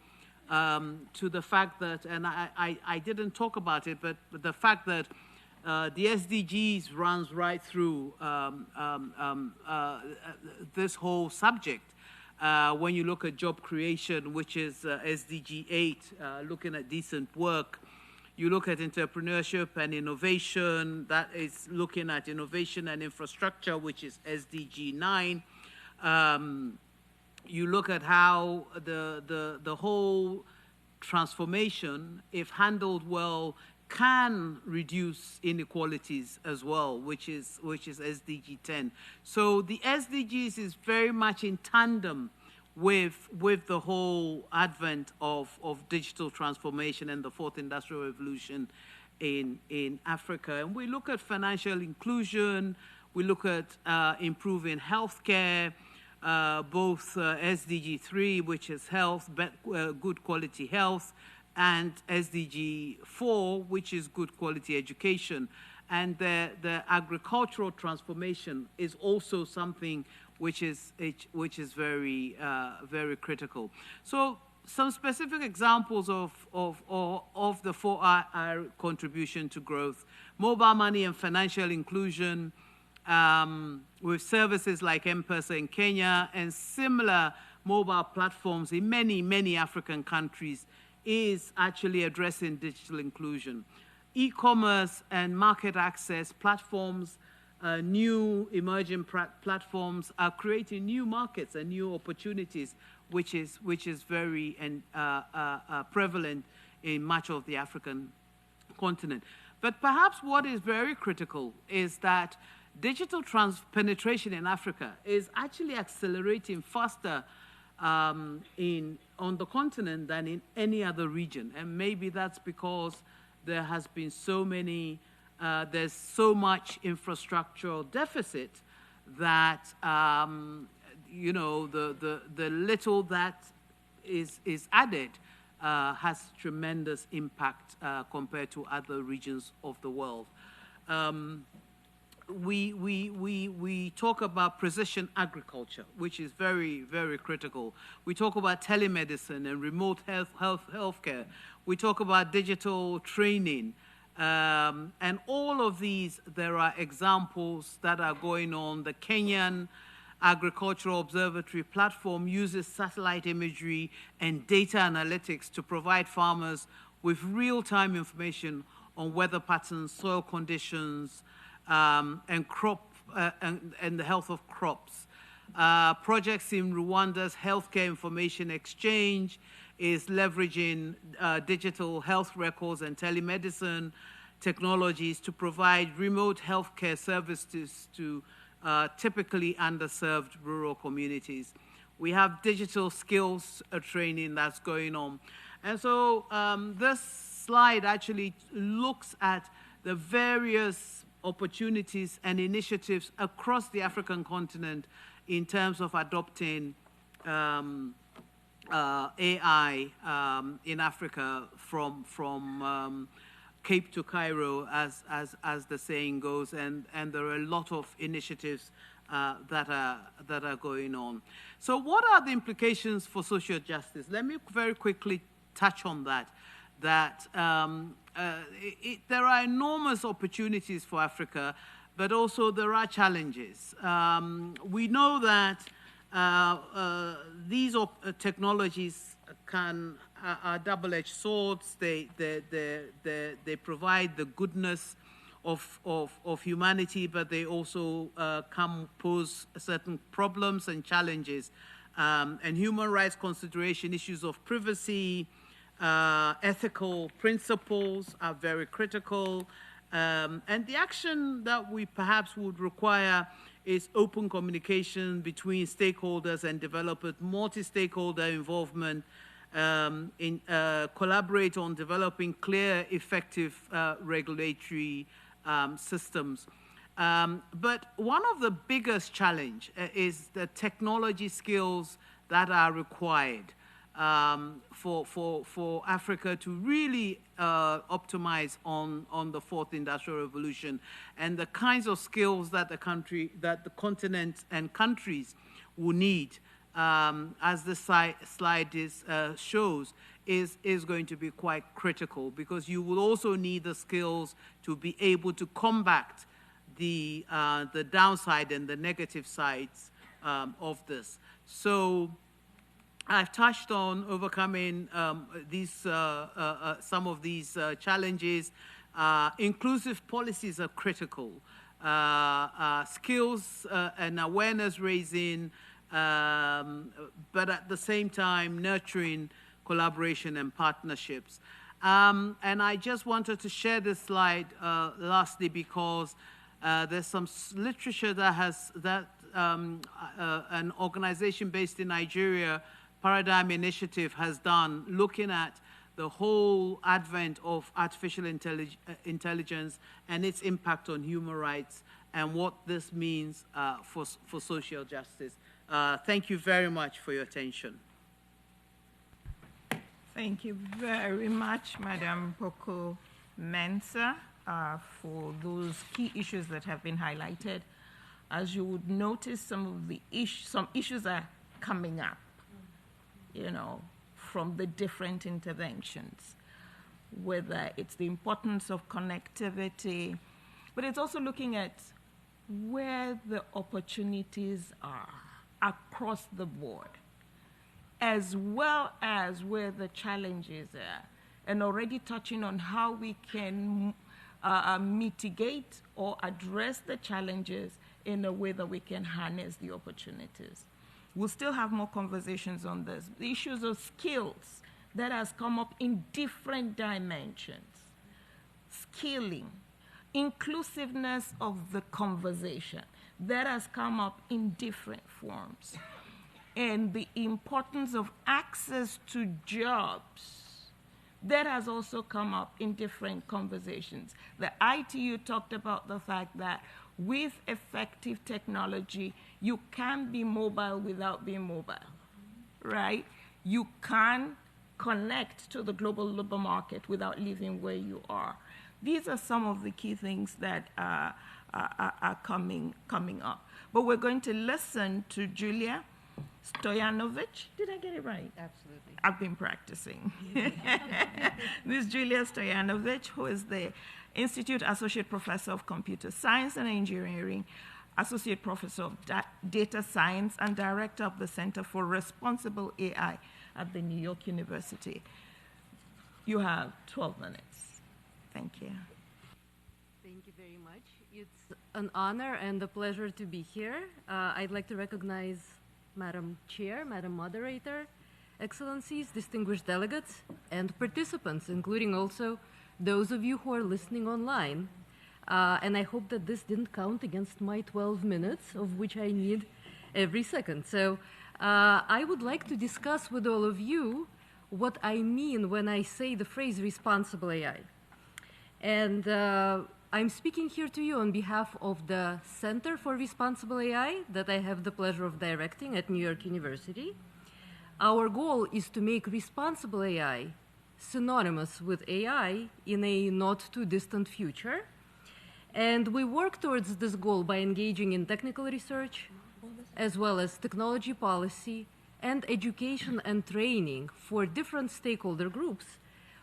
to the fact that, and I didn't talk about it, but the fact that the SDGs runs right through this whole subject. When you look at job creation, which is SDG 8, looking at decent work, you look at entrepreneurship and innovation, that is looking at innovation and infrastructure, which is SDG 9. You look at how the whole transformation, if handled well, can reduce inequalities as well, which is SDG 10. So the SDGs is very much in tandem with the whole advent of digital transformation and the fourth industrial revolution in Africa. And we look at financial inclusion, we look at improving healthcare, both SDG 3, which is health, good quality health, and SDG 4, which is good quality education. And the agricultural transformation is also something which is very very critical. So some specific examples of the 4R contribution to growth: mobile money and financial inclusion, with services like M-Pesa in Kenya and similar mobile platforms in many African countries, is actually addressing digital inclusion. E-commerce and market access platforms, new emerging platforms are creating new markets and new opportunities, which is very prevalent in much of the African continent. But perhaps what is very critical is that digital penetration in Africa is actually accelerating faster on the continent than in any other region. And maybe that's because there has been there's so much infrastructural deficit that, the little that is added has tremendous impact compared to other regions of the world. We talk about precision agriculture, which is very, very critical. We talk about telemedicine and remote healthcare. We talk about digital training. And all of these, there are examples that are going on. The Kenyan Agricultural Observatory platform uses satellite imagery and data analytics to provide farmers with real-time information on weather patterns, soil conditions, and the health of crops. Projects in Rwanda's healthcare information exchange is leveraging digital health records and telemedicine technologies to provide remote healthcare services to typically underserved rural communities. We have digital skills training that's going on. And so this slide actually looks at the various opportunities and initiatives across the African continent in terms of adopting AI in Africa from Cape to Cairo, as the saying goes, and there are a lot of initiatives that are going on. So what are the implications for social justice? Let me very quickly touch on that. There are enormous opportunities for Africa, but also there are challenges. We know that these technologies are double-edged swords. They provide the goodness of humanity, but they also pose certain problems and challenges. And human rights consideration, issues of privacy, ethical principles are very critical. And the action that we perhaps would require is open communication between stakeholders and developers, multi-stakeholder involvement, collaborate on developing clear, effective regulatory systems. But one of the biggest challenge is the technology skills that are required for Africa to really optimize on the fourth industrial revolution, and the kinds of skills that the continent and countries will need, as the slide shows, is going to be quite critical, because you will also need the skills to be able to combat the downside and the negative sides of this. So I've touched on overcoming some of these challenges. Inclusive policies are critical. Skills and awareness raising, but at the same time nurturing collaboration and partnerships. And I just wanted to share this slide lastly because there's some literature that an organization based in Nigeria, Paradigm Initiative, has done, looking at the whole advent of artificial intelligence and its impact on human rights and what this means for social justice. Thank you very much for your attention. Thank you very much, Madam Poco Mensah, for those key issues that have been highlighted. As you would notice, some issues are coming up, from the different interventions, whether it's the importance of connectivity, but it's also looking at where the opportunities are across the board, as well as where the challenges are, and already touching on how we can mitigate or address the challenges in a way that we can harness the opportunities. We'll still have more conversations on this. The issues of skills that has come up in different dimensions. Skilling, inclusiveness of the conversation that has come up in different forms. And the importance of access to jobs that has also come up in different conversations. The ITU talked about the fact that with effective technology, you can be mobile without being mobile, right? You can connect to the global labor market without leaving where you are. These are some of the key things that are coming up. But we're going to listen to Julia Stojanovic. Did I get it right? Absolutely. I've been practicing. This is Julia Stojanovic, who is the Institute Associate Professor of Computer Science and Engineering, Associate Professor of Data Science, and Director of the Center for Responsible AI at the New York University. You have 12 minutes. Thank you. Thank you very much. It's an honor and a pleasure to be here. I'd like to recognize Madam Chair, Madam Moderator, Excellencies, distinguished delegates, and participants, including also those of you who are listening online. And I hope that this didn't count against my 12 minutes, of which I need every second. So I would like to discuss with all of you what I mean when I say the phrase responsible AI. And I'm speaking here to you on behalf of the Center for Responsible AI that I have the pleasure of directing at New York University. Our goal is to make responsible AI synonymous with AI in a not too distant future. And we work towards this goal by engaging in technical research, as well as technology policy and education and training for different stakeholder groups,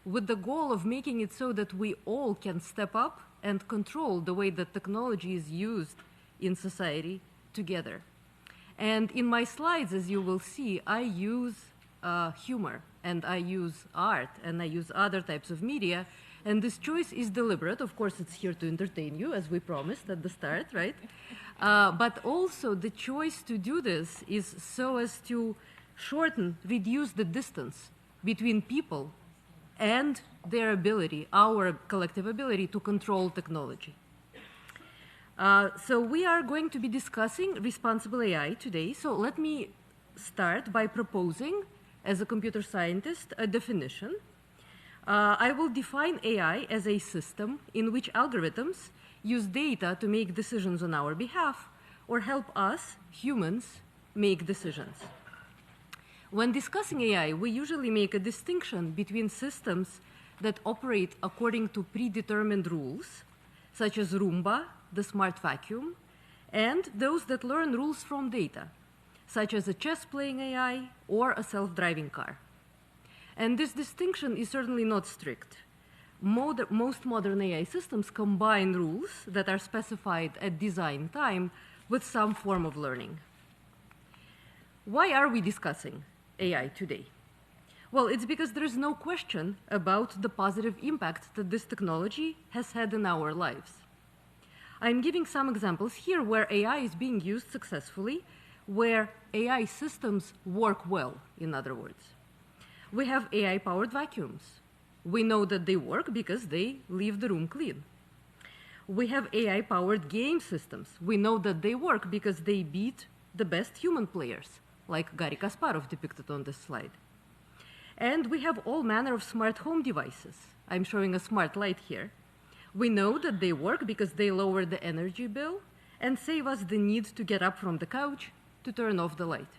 with the goal of making it so that we all can step up and control the way that technology is used in society together. And in my slides, as you will see, I use humor, and I use art, and I use other types of media. And this choice is deliberate. Of course, it's here to entertain you, as we promised at the start, right? But also, the choice to do this is so as to reduce the distance between people and their ability, our collective ability, to control technology. So we are going to be discussing responsible AI today. So let me start by proposing, as a computer scientist, a definition. I will define AI as a system in which algorithms use data to make decisions on our behalf or help us, humans, make decisions. When discussing AI, we usually make a distinction between systems that operate according to predetermined rules, such as Roomba, the smart vacuum, and those that learn rules from data, such as a chess-playing AI or a self-driving car. And this distinction is certainly not strict. Most modern AI systems combine rules that are specified at design time with some form of learning. Why are we discussing AI today? Well, it's because there is no question about the positive impact that this technology has had in our lives. I'm giving some examples here where AI is being used successfully, where AI systems work well, in other words. We have AI-powered vacuums. We know that they work because they leave the room clean. We have AI-powered game systems. We know that they work because they beat the best human players, like Garry Kasparov depicted on this slide. And we have all manner of smart home devices. I'm showing a smart light here. We know that they work because they lower the energy bill and save us the need to get up from the couch to turn off the light.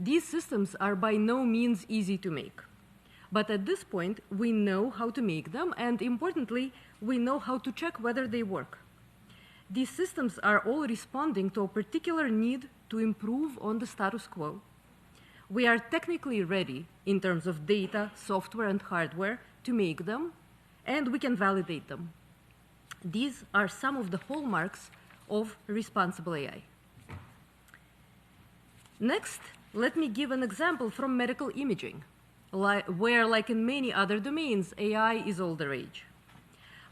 These systems are by no means easy to make. But at this point, we know how to make them, and importantly, we know how to check whether they work. These systems are all responding to a particular need to improve on the status quo. We are technically ready in terms of data, software, and hardware to make them, and we can validate them. These are some of the hallmarks of responsible AI. Next, let me give an example from medical imaging, where, like in many other domains, AI is all the rage.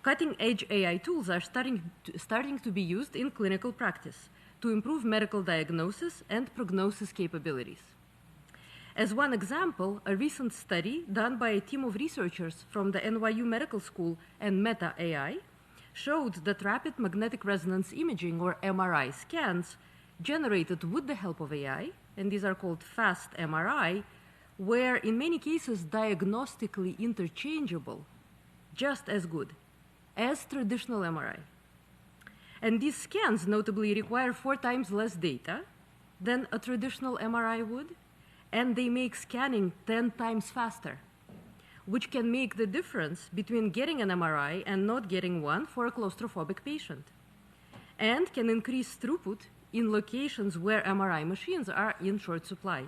Cutting-edge AI tools are starting to be used in clinical practice to improve medical diagnosis and prognosis capabilities. As one example, a recent study done by a team of researchers from the NYU Medical School and Meta AI showed that rapid magnetic resonance imaging, or MRI scans, generated with the help of AI, and these are called fast MRI, were in many cases diagnostically interchangeable, just as good as traditional MRI. And these scans notably require 4 times less data than a traditional MRI would, and they make scanning 10 times faster, which can make the difference between getting an MRI and not getting one for a claustrophobic patient, and can increase throughput in locations where MRI machines are in short supply.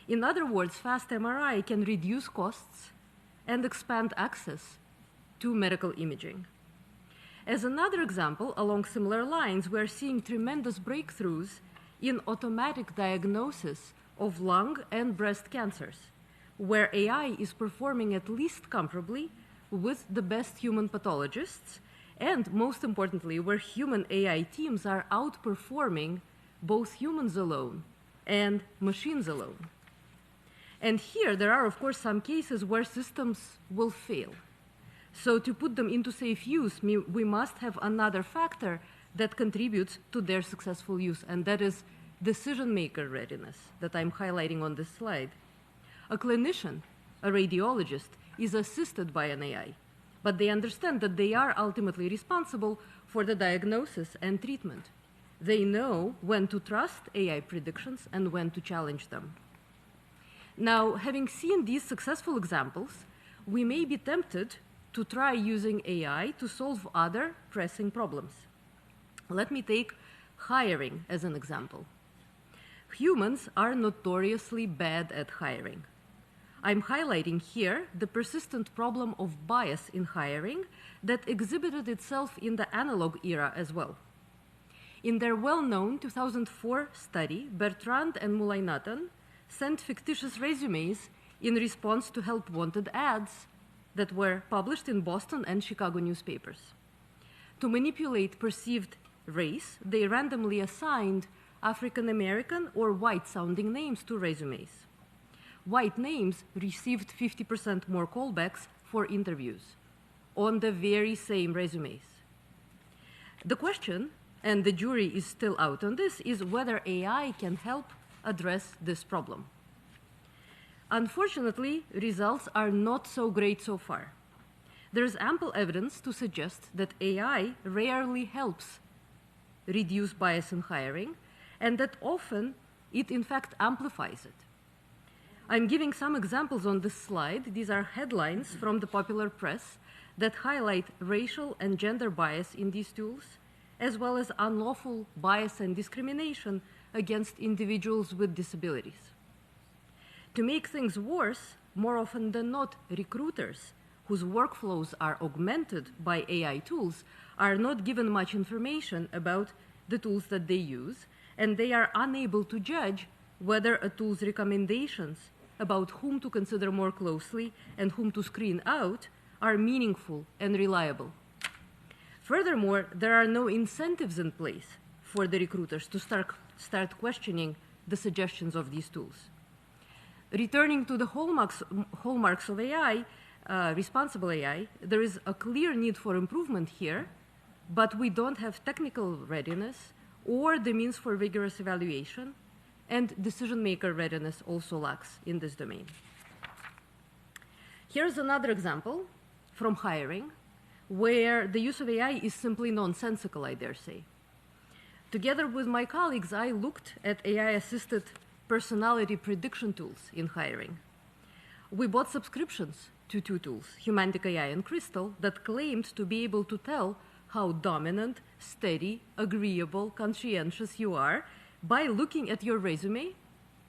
In other words, fast MRI can reduce costs and expand access to medical imaging. As another example, along similar lines, we're seeing tremendous breakthroughs in automatic diagnosis of lung and breast cancers, where AI is performing at least comparably with the best human pathologists, and most importantly, where human AI teams are outperforming both humans alone and machines alone. And here, there are, of course, some cases where systems will fail. So to put them into safe use, we must have another factor that contributes to their successful use, and that is decision-maker readiness that I'm highlighting on this slide. A clinician, a radiologist, is assisted by an AI, but they understand that they are ultimately responsible for the diagnosis and treatment. They know when to trust AI predictions and when to challenge them. Now, having seen these successful examples, we may be tempted to try using AI to solve other pressing problems. Let me take hiring as an example. Humans are notoriously bad at hiring. I'm highlighting here the persistent problem of bias in hiring that exhibited itself in the analog era as well. In their well-known 2004 study, Bertrand and Mulainathan sent fictitious resumes in response to help-wanted ads that were published in Boston and Chicago newspapers. To manipulate perceived race, they randomly assigned African American or white-sounding names to resumes. White names received 50% more callbacks for interviews on the very same resumes. The question, and the jury is still out on this, is whether AI can help address this problem. Unfortunately, results are not so great so far. There is ample evidence to suggest that AI rarely helps reduce bias in hiring, and that often it in fact amplifies it. I'm giving some examples on this slide. These are headlines from the popular press that highlight racial and gender bias in these tools, as well as unlawful bias and discrimination against individuals with disabilities. To make things worse, more often than not, recruiters whose workflows are augmented by AI tools are not given much information about the tools that they use, and they are unable to judge whether a tool's recommendations about whom to consider more closely and whom to screen out are meaningful and reliable. Furthermore, there are no incentives in place for the recruiters to start questioning the suggestions of these tools. Returning to the hallmarks of AI, responsible AI, there is a clear need for improvement here, but we don't have technical readiness or the means for rigorous evaluation, and decision-maker readiness also lacks in this domain. Here's another example from hiring, where the use of AI is simply nonsensical, I dare say. Together with my colleagues, I looked at AI-assisted personality prediction tools in hiring. We bought subscriptions to two tools, Humantic AI and Crystal, that claimed to be able to tell how dominant, steady, agreeable, conscientious you are by looking at your resume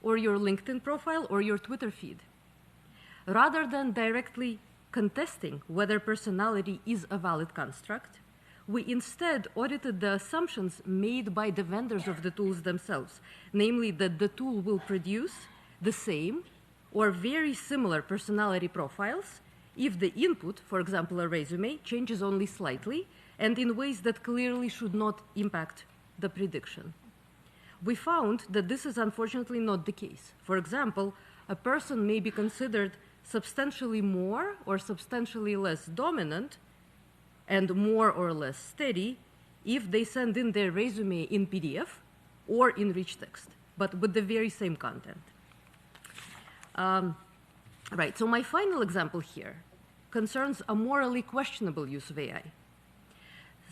or your LinkedIn profile or your Twitter feed. Rather than directly contesting whether personality is a valid construct, we instead audited the assumptions made by the vendors of the tools themselves, namely that the tool will produce the same or very similar personality profiles if the input, for example, a resume, changes only slightly and in ways that clearly should not impact the prediction. We found that this is unfortunately not the case. For example, a person may be considered substantially more or substantially less dominant and more or less steady if they send in their resume in PDF or in rich text, but with the very same content. Right, so my final example here concerns a morally questionable use of AI.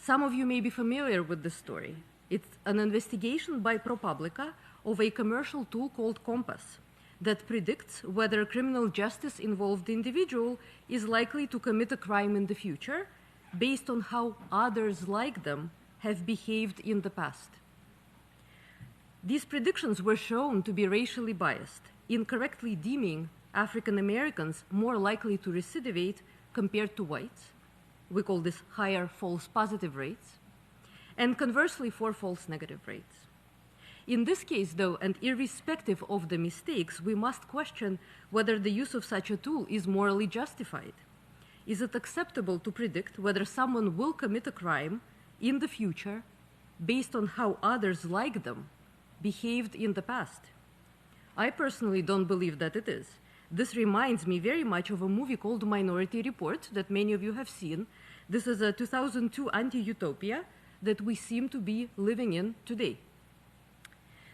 Some of you may be familiar with this story. It's an investigation by ProPublica of a commercial tool called Compass that predicts whether a criminal justice involved individual is likely to commit a crime in the future based on how others like them have behaved in the past. These predictions were shown to be racially biased, incorrectly deeming African Americans more likely to recidivate compared to whites. We call this higher false positive rates, and conversely for false negative rates. In this case, though, and irrespective of the mistakes, we must question whether the use of such a tool is morally justified. is it acceptable to predict whether someone will commit a crime in the future based on how others like them behaved in the past? I personally don't believe that it is. This reminds me very much of a movie called Minority Report that many of you have seen. This is a 2002 anti-utopia that we seem to be living in today.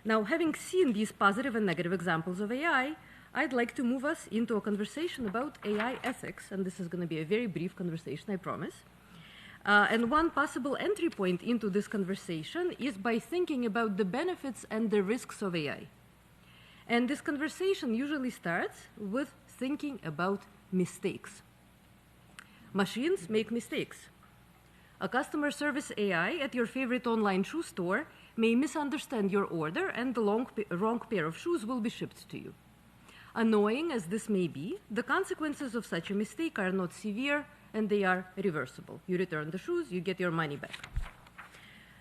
Now, having seen these positive and negative examples of AI, I'd like to move us into a conversation about AI ethics, and this is going to be a very brief conversation, I promise. And one possible entry point into this conversation is by thinking about the benefits and the risks of AI. And this conversation usually starts with thinking about mistakes. Machines make mistakes. A customer service AI at your favorite online shoe store may misunderstand your order, and the wrong pair of shoes will be shipped to you. Annoying as this may be, the consequences of such a mistake are not severe, and they are reversible. You return the shoes, you get your money back.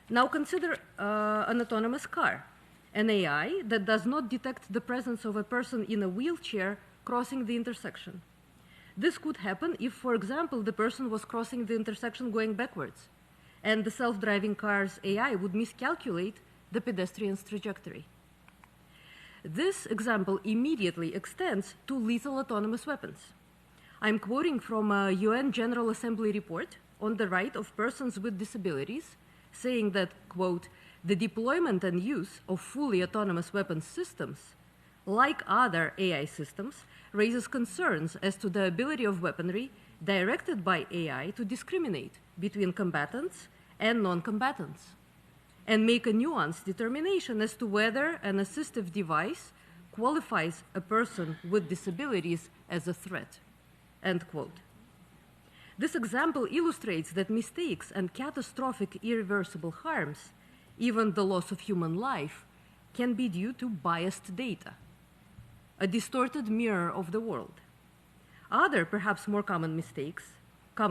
Now consider an autonomous car, an AI that does not detect the presence of a person in a wheelchair crossing the intersection. This could happen if, for example, the person was crossing the intersection going backwards, and the self-driving car's AI would miscalculate the pedestrian's trajectory. This example immediately extends to lethal autonomous weapons. I'm quoting from a UN General Assembly report on the right of persons with disabilities, saying that, quote, the deployment and use of fully autonomous weapons systems, like other AI systems, raises concerns as to the ability of weaponry directed by AI to discriminate between combatants and non-combatants, and make a nuanced determination as to whether an assistive device qualifies a person with disabilities as a threat, end quote. This example illustrates that mistakes and catastrophic irreversible harms, even the loss of human life, can be due to biased data, a distorted mirror of the world. Other, perhaps more common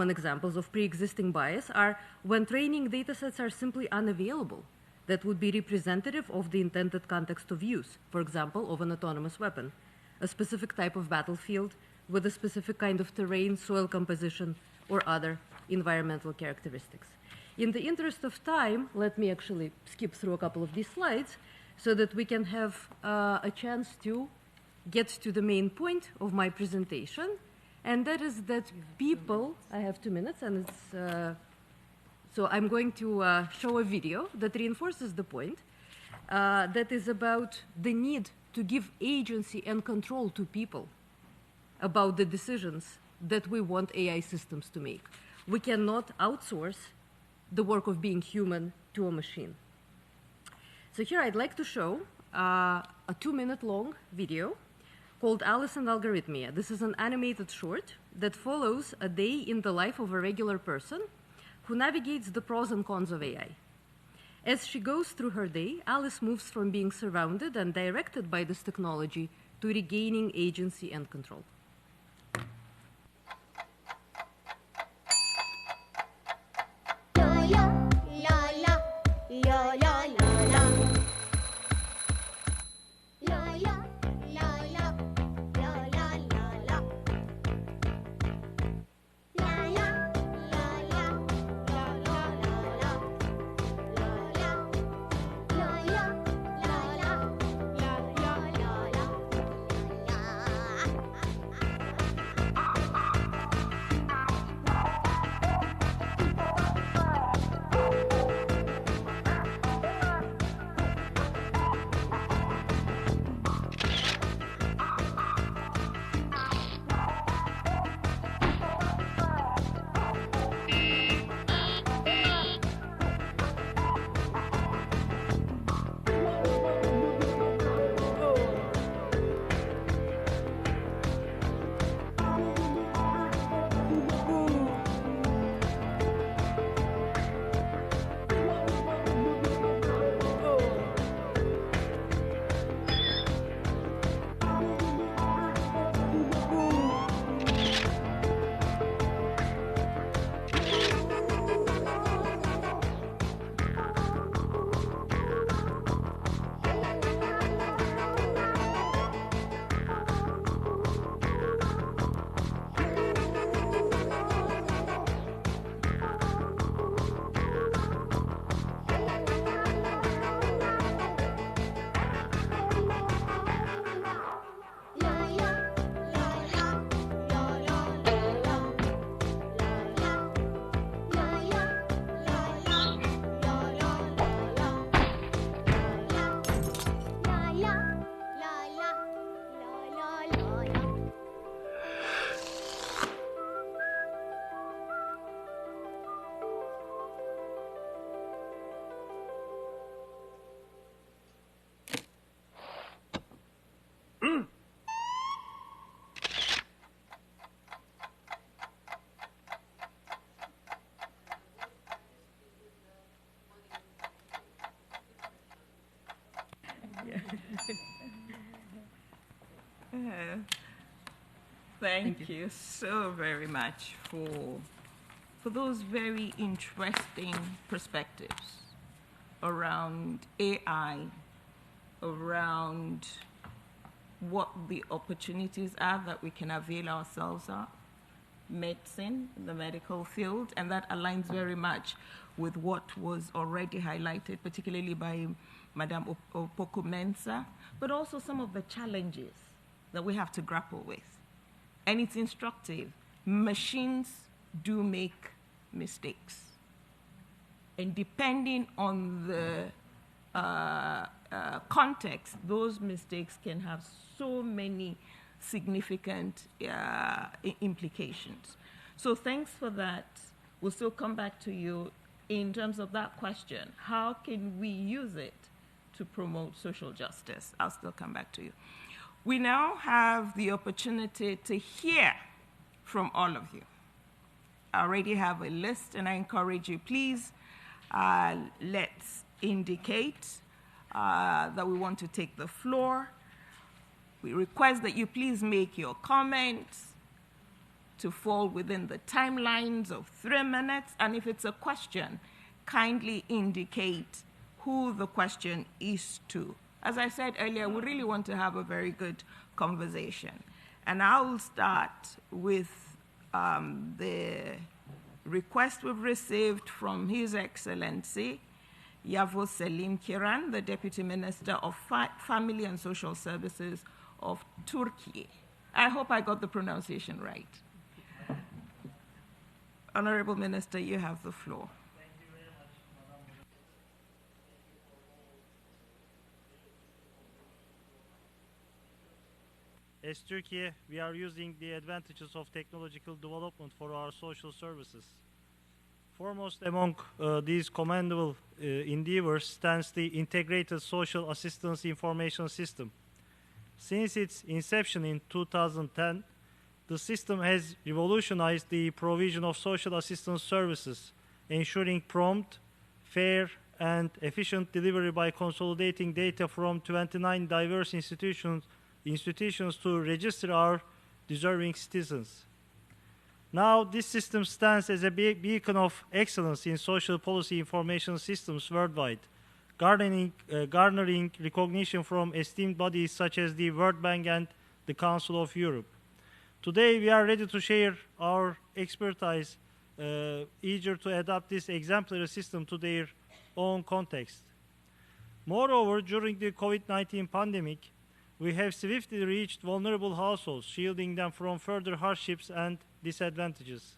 examples of pre-existing bias are when training datasets are simply unavailable that would be representative of the intended context of use, for example, of an autonomous weapon, a specific type of battlefield with a specific kind of terrain, soil composition, or other environmental characteristics. In the interest of time, let me actually skip through a couple of these slides so that we can have a chance to get to the main point of my presentation, and that is that people, I have 2 minutes, and it's, so I'm going to show a video that reinforces the point that is about the need to give agency and control to people about the decisions that we want AI systems to make. We cannot outsource the work of being human to a machine. So here I'd like to show a 2-minute long video called Alice and Algorithmia. This is an animated short that follows a day in the life of a regular person who navigates the pros and cons of AI. As she goes through her day, Alice moves from being surrounded and directed by this technology to regaining agency and control. Thank you so very much for those very interesting perspectives around AI, around what the opportunities are that we can avail ourselves of, medicine, the medical field, and that aligns very much with what was already highlighted, particularly by Madame Opoku-Mensah, but also some of the challenges that we have to grapple with. And it's instructive. Machines do make mistakes. And depending on the context, those mistakes can have so many significant implications. So thanks for that. We'll still come back to you in terms of that question. How can we use it to promote social justice? I'll still come back to you. We now have the opportunity to hear from all of you. I already have a list, and I encourage you, please, let's indicate that we want to take the floor. We request that you please make your comments to fall within the timelines of 3 minutes, and if it's a question, kindly indicate who the question is to. As I said earlier, we really want to have a very good conversation. And I will start with the request we've received from His Excellency Yavuz Selim Kiran, the Deputy Minister of Family and Social Services of Turkey. I hope I got the pronunciation right. Honorable Minister, you have the floor. As Turkey, we are using the advantages of technological development for our social services. Foremost among these commendable endeavors stands the Integrated Social Assistance Information System. Since its inception in 2010, the system has revolutionized the provision of social assistance services, ensuring prompt, fair, and efficient delivery by consolidating data from 29 diverse institutions to register our deserving citizens. Now, this system stands as a beacon of excellence in social policy information systems worldwide, garnering recognition from esteemed bodies such as the World Bank and the Council of Europe. Today, we are ready to share our expertise, eager to adapt this exemplary system to their own context. Moreover, during the COVID-19 pandemic, we have swiftly reached vulnerable households, shielding them from further hardships and disadvantages.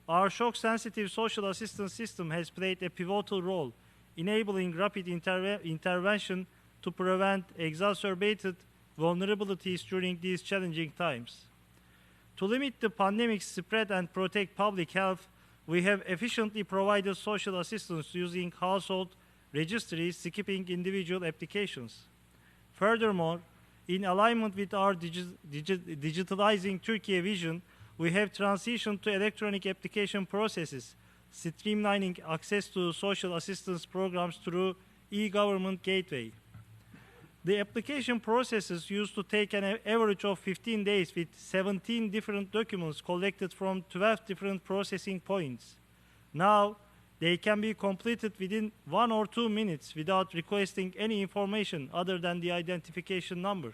Our shock-sensitive social assistance system has played a pivotal role, enabling rapid intervention to prevent exacerbated vulnerabilities during these challenging times. To limit the pandemic's spread and protect public health, we have efficiently provided social assistance using household registries, skipping individual applications. Furthermore, in alignment with our digitalizing Turkey vision, we have transitioned to electronic application processes, streamlining access to social assistance programs through e-government gateway. The application processes used to take an average of 15 days with 17 different documents collected from 12 different processing points. Now, they can be completed within 1 or 2 minutes without requesting any information other than the identification number.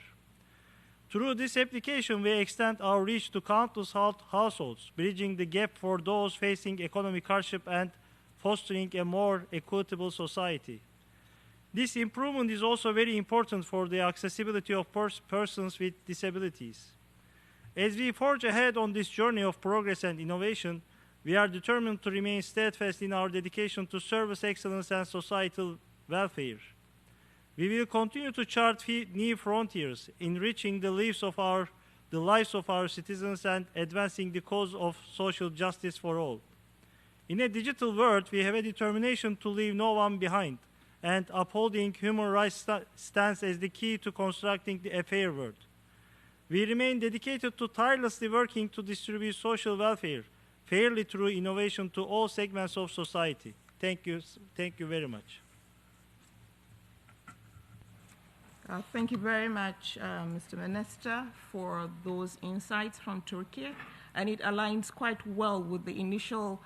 Through this application, we extend our reach to countless households, bridging the gap for those facing economic hardship and fostering a more equitable society. This improvement is also very important for the accessibility of persons with disabilities. As we forge ahead on this journey of progress and innovation, we are determined to remain steadfast in our dedication to service excellence and societal welfare. We will continue to chart new frontiers, enriching the lives of our citizens and advancing the cause of social justice for all. In a digital world, we have a determination to leave no one behind, and upholding human rights stands as the key to constructing a fair world. We remain dedicated to tirelessly working to distribute social welfare fairly through innovation to all segments of society. Thank you very much. Thank you very much, Mr. Minister, for those insights from Turkey. And it aligns quite well with the initial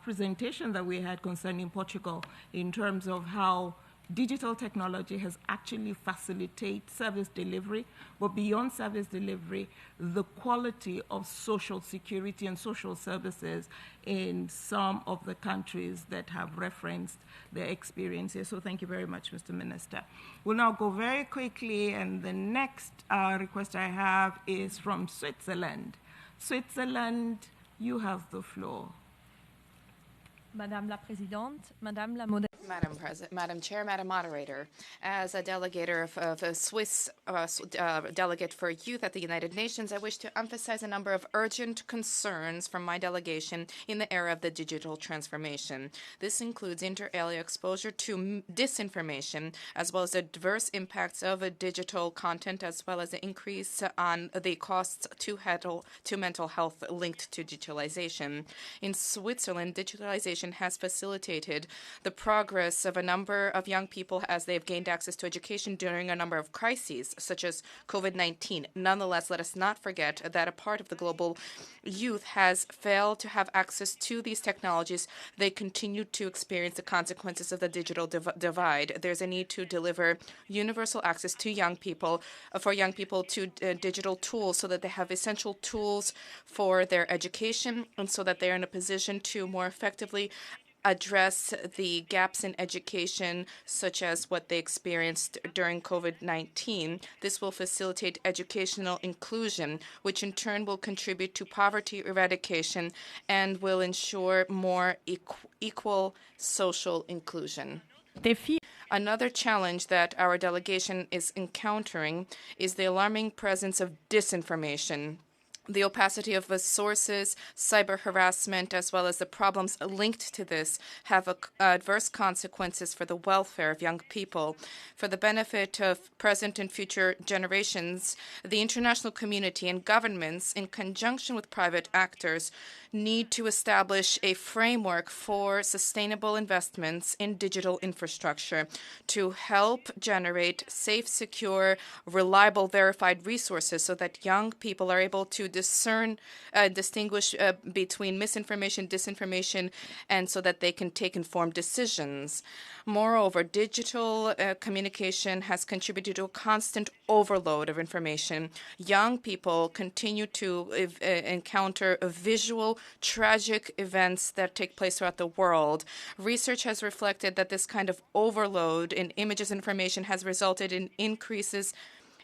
presentation that we had concerning Portugal in terms of how digital technology has actually facilitated service delivery, but beyond service delivery, the quality of social security and social services in some of the countries that have referenced their experiences. So thank you very much, Mr. Minister. We'll now go very quickly, and the next request I have is from Switzerland. Switzerland, you have the floor. Madame la Présidente, Madame la Modératrice. Madam President, Madam Chair, Madam Moderator, as a delegate of a Swiss delegate for youth at the United Nations, I wish to emphasize a number of urgent concerns from my delegation in the era of the digital transformation. This includes inter alia exposure to disinformation, as well as the diverse impacts of digital content, as well as the increase on the costs to mental health linked to digitalization. In Switzerland, digitalization has facilitated the progress of a number of young people as they've gained access to education during a number of crises, such as COVID-19. Nonetheless, let us not forget that a part of the global youth has failed to have access to these technologies. They continue to experience the consequences of the digital divide. There's a need to deliver universal access to young people, to digital tools so that they have essential tools for their education and so that they are in a position to more effectively address the gaps in education, such as what they experienced during COVID-19. This will facilitate educational inclusion, which in turn will contribute to poverty eradication and will ensure more equal social inclusion. Another challenge that our delegation is encountering is the alarming presence of disinformation. The opacity of the sources, cyber harassment, as well as the problems linked to this have adverse consequences for the welfare of young people. For the benefit of present and future generations, the international community and governments, in conjunction with private actors, need to establish a framework for sustainable investments in digital infrastructure to help generate safe, secure, reliable, verified resources so that young people are able to distinguish between misinformation, disinformation, and so that they can take informed decisions. Moreover, digital communication has contributed to a constant overload of information. Young people continue to encounter visual, tragic events that take place throughout the world. Research has reflected that this kind of overload in images and information has resulted in increases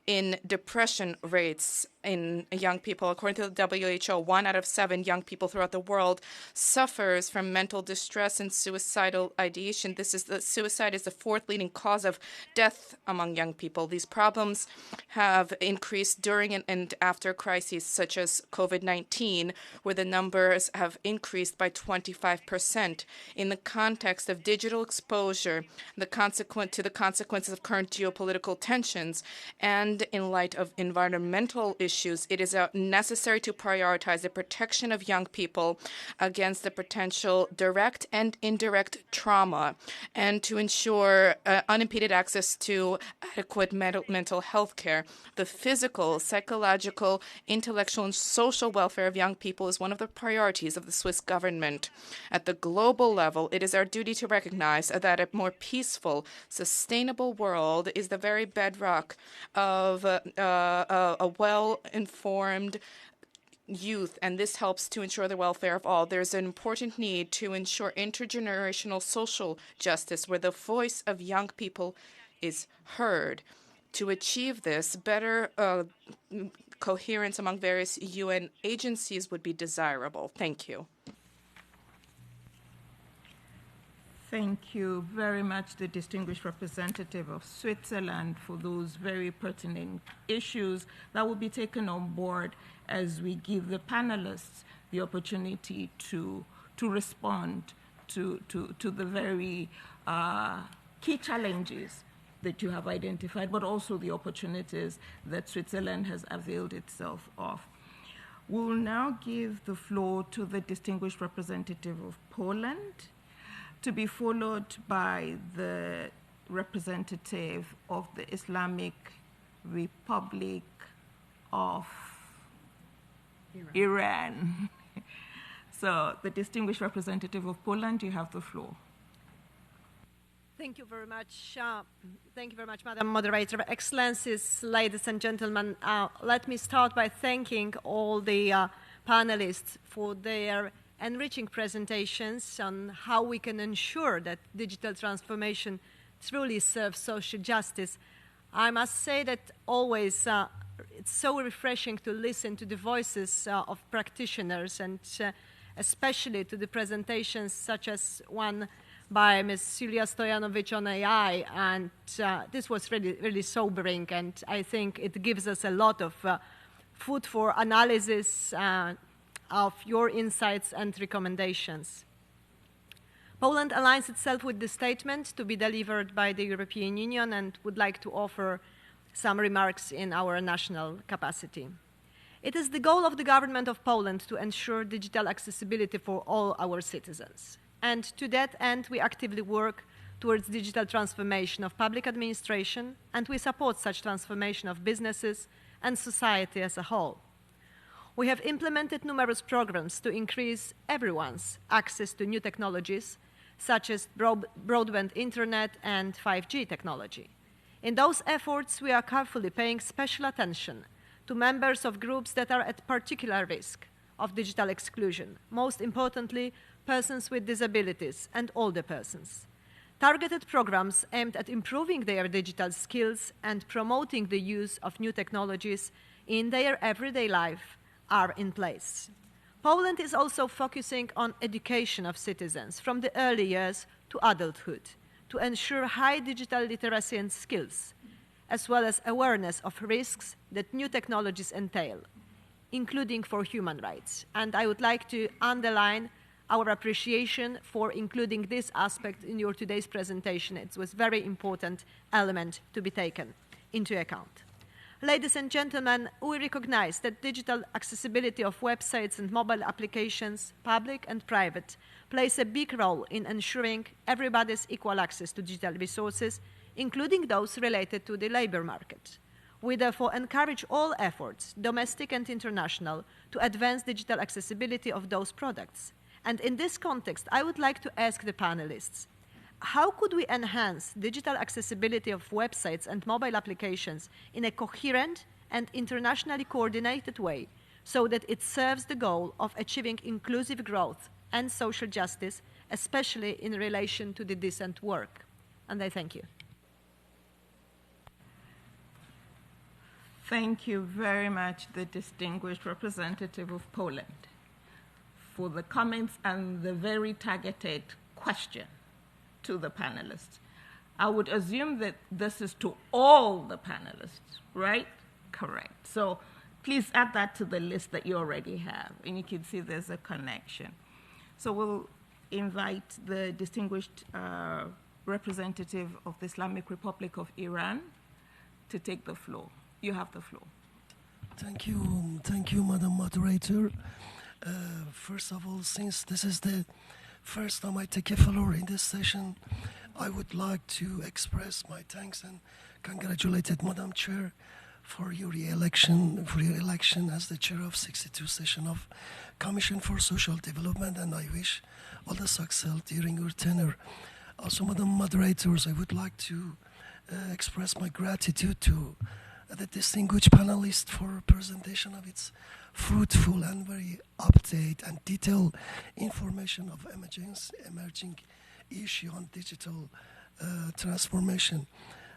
in depression rates in young people. According to the WHO, 1 out of 7 young people throughout the world suffers from mental distress and suicidal ideation. Suicide is the 4th leading cause of death among young people. These problems have increased during and after crises such as COVID-19, where the numbers have increased by 25%. In the context of digital exposure, the consequences of current geopolitical tensions, and in light of environmental issues, it is necessary to prioritize the protection of young people against the potential direct and indirect trauma and to ensure unimpeded access to adequate mental health care. The physical, psychological, intellectual, and social welfare of young people is one of the priorities of the Swiss government. At the global level, it is our duty to recognize that a more peaceful, sustainable world is the very bedrock of a well-informed youth, and this helps to ensure the welfare of all. There's an important need to ensure intergenerational social justice where the voice of young people is heard. To achieve this, better coherence among various UN agencies would be desirable. Thank you. Thank you very much, the distinguished representative of Switzerland, for those very pertinent issues that will be taken on board as we give the panelists the opportunity to respond to the very key challenges that you have identified, but also the opportunities that Switzerland has availed itself of. We'll now give the floor to the distinguished representative of Poland, to be followed by the representative of the Islamic Republic of Iran. So the distinguished representative of Poland, you have the floor. Thank you very much. Thank you very much, Madam Moderator. Excellencies, ladies and gentlemen, let me start by thanking all the panelists for their enriching presentations on how we can ensure that digital transformation truly serves social justice. I must say that always it's so refreshing to listen to the voices of practitioners, and especially to the presentations such as one by Ms. Julia Stojanovic on AI, and this was really sobering, and I think it gives us a lot of food for analysis of your insights and recommendations. Poland aligns itself with the statement to be delivered by the European Union and would like to offer some remarks in our national capacity. It is the goal of the government of Poland to ensure digital accessibility for all our citizens. And to that end, we actively work towards digital transformation of public administration, and we support such transformation of businesses and society as a whole. We have implemented numerous programs to increase everyone's access to new technologies, such as broadband internet and 5G technology. In those efforts, we are carefully paying special attention to members of groups that are at particular risk of digital exclusion, most importantly, persons with disabilities and older persons. Targeted programs aimed at improving their digital skills and promoting the use of new technologies in their everyday life are in place. Poland is also focusing on education of citizens from the early years to adulthood to ensure high digital literacy and skills, as well as awareness of risks that new technologies entail, including for human rights. And I would like to underline our appreciation for including this aspect in your today's presentation. It was a very important element to be taken into account. Ladies and gentlemen, we recognize that digital accessibility of websites and mobile applications, public and private, plays a big role in ensuring everybody's equal access to digital resources, including those related to the labor market. We therefore encourage all efforts, domestic and international, to advance digital accessibility of those products. And in this context, I would like to ask the panelists, how could we enhance digital accessibility of websites and mobile applications in a coherent and internationally coordinated way so that it serves the goal of achieving inclusive growth and social justice, especially in relation to the decent work? And I thank you. Thank you very much, the distinguished representative of Poland, for the comments and the very targeted question to the panelists. I would assume that this is to all the panelists, right? Correct. So please add that to the list that you already have, and you can see there's a connection. So we'll invite the distinguished representative of the Islamic Republic of Iran to take the floor. You have the floor. Thank you, Madam Moderator. First of all, since this is the first time I take a floor in this session, I would like to express my thanks and congratulate Madam Chair for your election as the chair of 62 session of Commission for Social Development, and I wish all the success during your tenure. Also, Madam Moderators, I would like to express my gratitude to the distinguished panelists for presentation of its fruitful and very update and detailed information of emerging issue on digital transformation.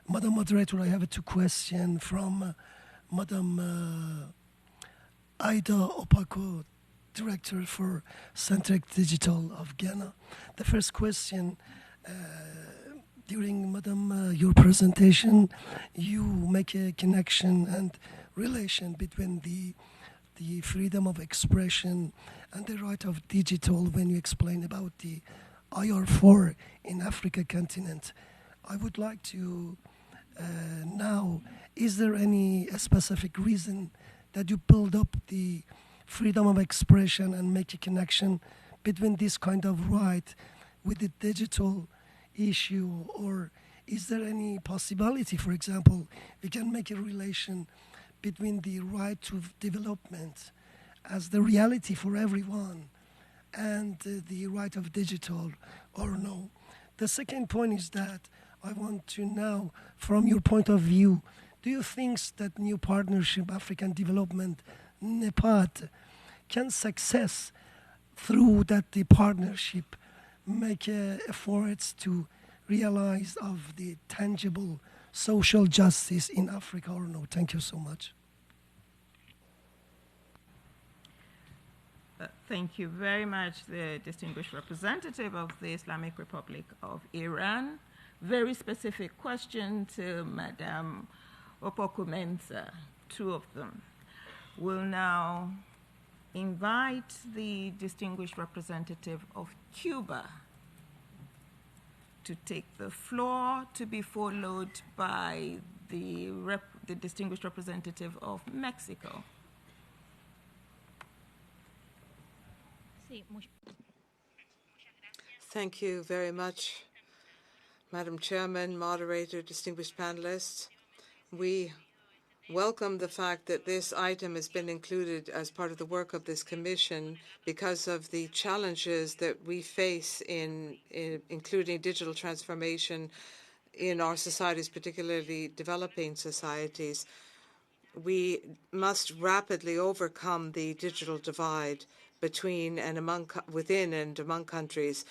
Madam Moderator, I have two questions from Madam Aida Opako, Director for Centric Digital of Ghana. The first question, during Madam your presentation, you make a connection and relation between the freedom of expression and the right of digital when you explain about the IR4 in Africa continent. I would like to know, is there any specific reason that you build up the freedom of expression and make a connection between this kind of right with the digital issue, or is there any possibility, for example, we can make a relation between the right to development as the reality for everyone and the right of digital, or no? The second point is that I want to know, from your point of view, do you think that new partnership, African development, NEPAD, can success through that the partnership make efforts to realize of the tangible social justice in Africa or no? Thank you so much. Thank you very much, the distinguished representative of the Islamic Republic of Iran. Very specific question to Madame Opoku-Mensah, two of them. We'll now invite the distinguished representative of Cuba to take the floor, to be followed by the distinguished representative of Mexico. Thank you very much, Madam Chairman, moderator, distinguished panelists. We welcome the fact that this item has been included as part of the work of this commission because of the challenges that we face in including digital transformation in our societies, particularly developing societies. We must rapidly overcome the digital divide between and among, within and among countries.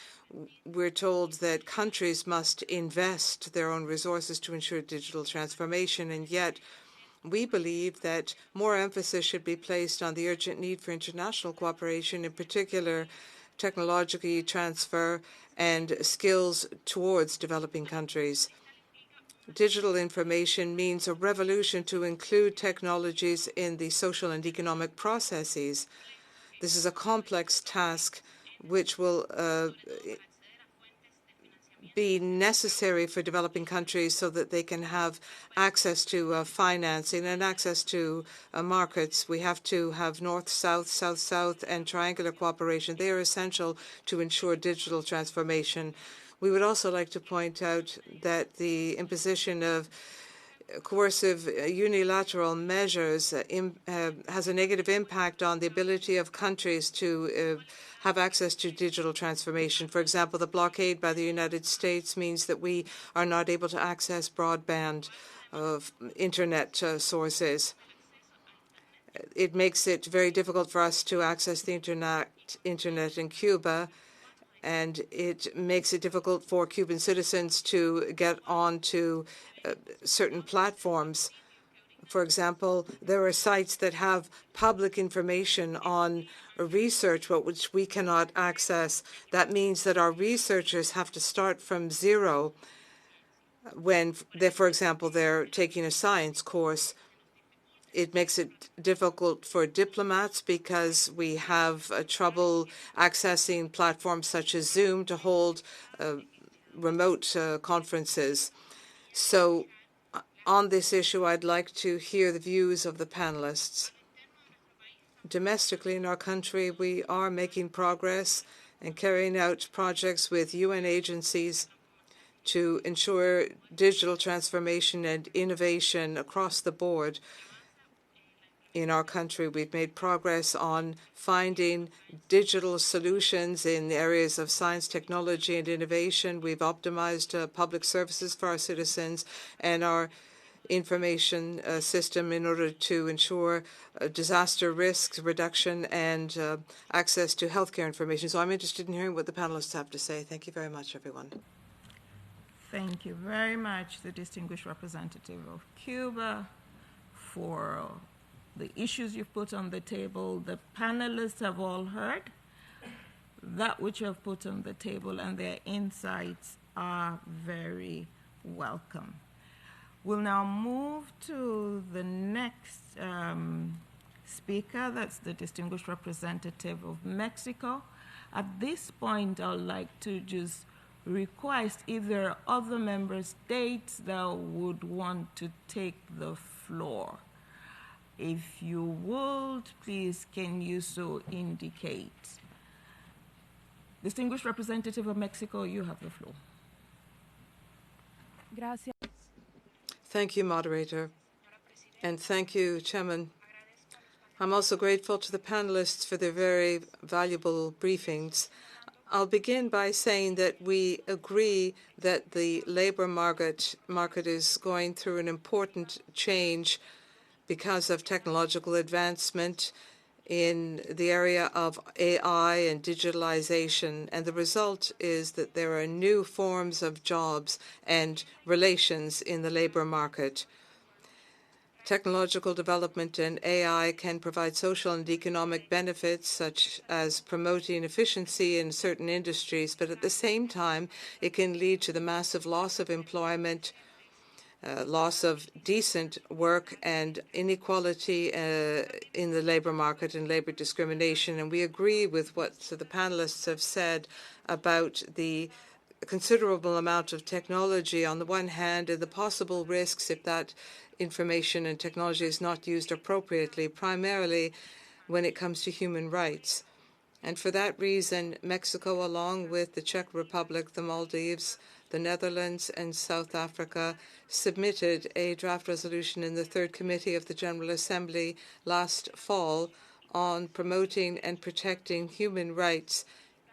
We're told that countries must invest their own resources to ensure digital transformation, and yet we believe that more emphasis should be placed on the urgent need for international cooperation, in particular technology transfer and skills towards developing countries. Digital information means a revolution to include technologies in the social and economic processes. This is a complex task which will be necessary for developing countries so that they can have access to financing and access to markets. We have to have north-south, south-south, and triangular cooperation. They are essential to ensure digital transformation. We would also like to point out that the imposition of coercive unilateral measures has a negative impact on the ability of countries to have access to digital transformation. For example, the blockade by the United States means that we are not able to access broadband of internet sources. It makes it very difficult for us to access the internet in Cuba, and it makes it difficult for Cuban citizens to get onto certain platforms. For example, there are sites that have public information on research, but which we cannot access. That means that our researchers have to start from zero when, for example, they're taking a science course. It makes it difficult for diplomats because we have trouble accessing platforms such as Zoom to hold remote conferences. So on this issue, I'd like to hear the views of the panelists. Domestically in our country, we are making progress and carrying out projects with UN agencies to ensure digital transformation and innovation across the board. In our country, we've made progress on finding digital solutions in areas of science, technology, and innovation. We've optimized public services for our citizens and our information system in order to ensure disaster risk reduction and access to healthcare information. So I'm interested in hearing what the panelists have to say. Thank you very much, everyone. Thank you very much, the distinguished representative of Cuba, for the issues you've put on the table. The panelists have all heard that which you have put on the table, and their insights are very welcome. We'll now move to the next speaker. That's the distinguished representative of Mexico. At this point, I'd like to just request if there are other member states that would want to take the floor. If you would, please, can you so indicate? Distinguished representative of Mexico, you have the floor. Gracias. Thank you, moderator. And thank you, Chairman. I'm also grateful to the panelists for their very valuable briefings. I'll begin by saying that we agree that the labor market is going through an important change because of technological advancement in the area of AI and digitalization. And the result is that there are new forms of jobs and relations in the labor market. Technological development and AI can provide social and economic benefits, such as promoting efficiency in certain industries, but at the same time, it can lead to the massive loss of employment, loss of decent work, and inequality in the labor market and labor discrimination. And we agree with what the panelists have said about the considerable amount of technology on the one hand and the possible risks if that information and technology is not used appropriately, primarily when it comes to human rights. And for that reason, Mexico, along with the Czech Republic, the Maldives, the Netherlands, and South Africa, submitted a draft resolution in the Third Committee of the General Assembly last fall on promoting and protecting human rights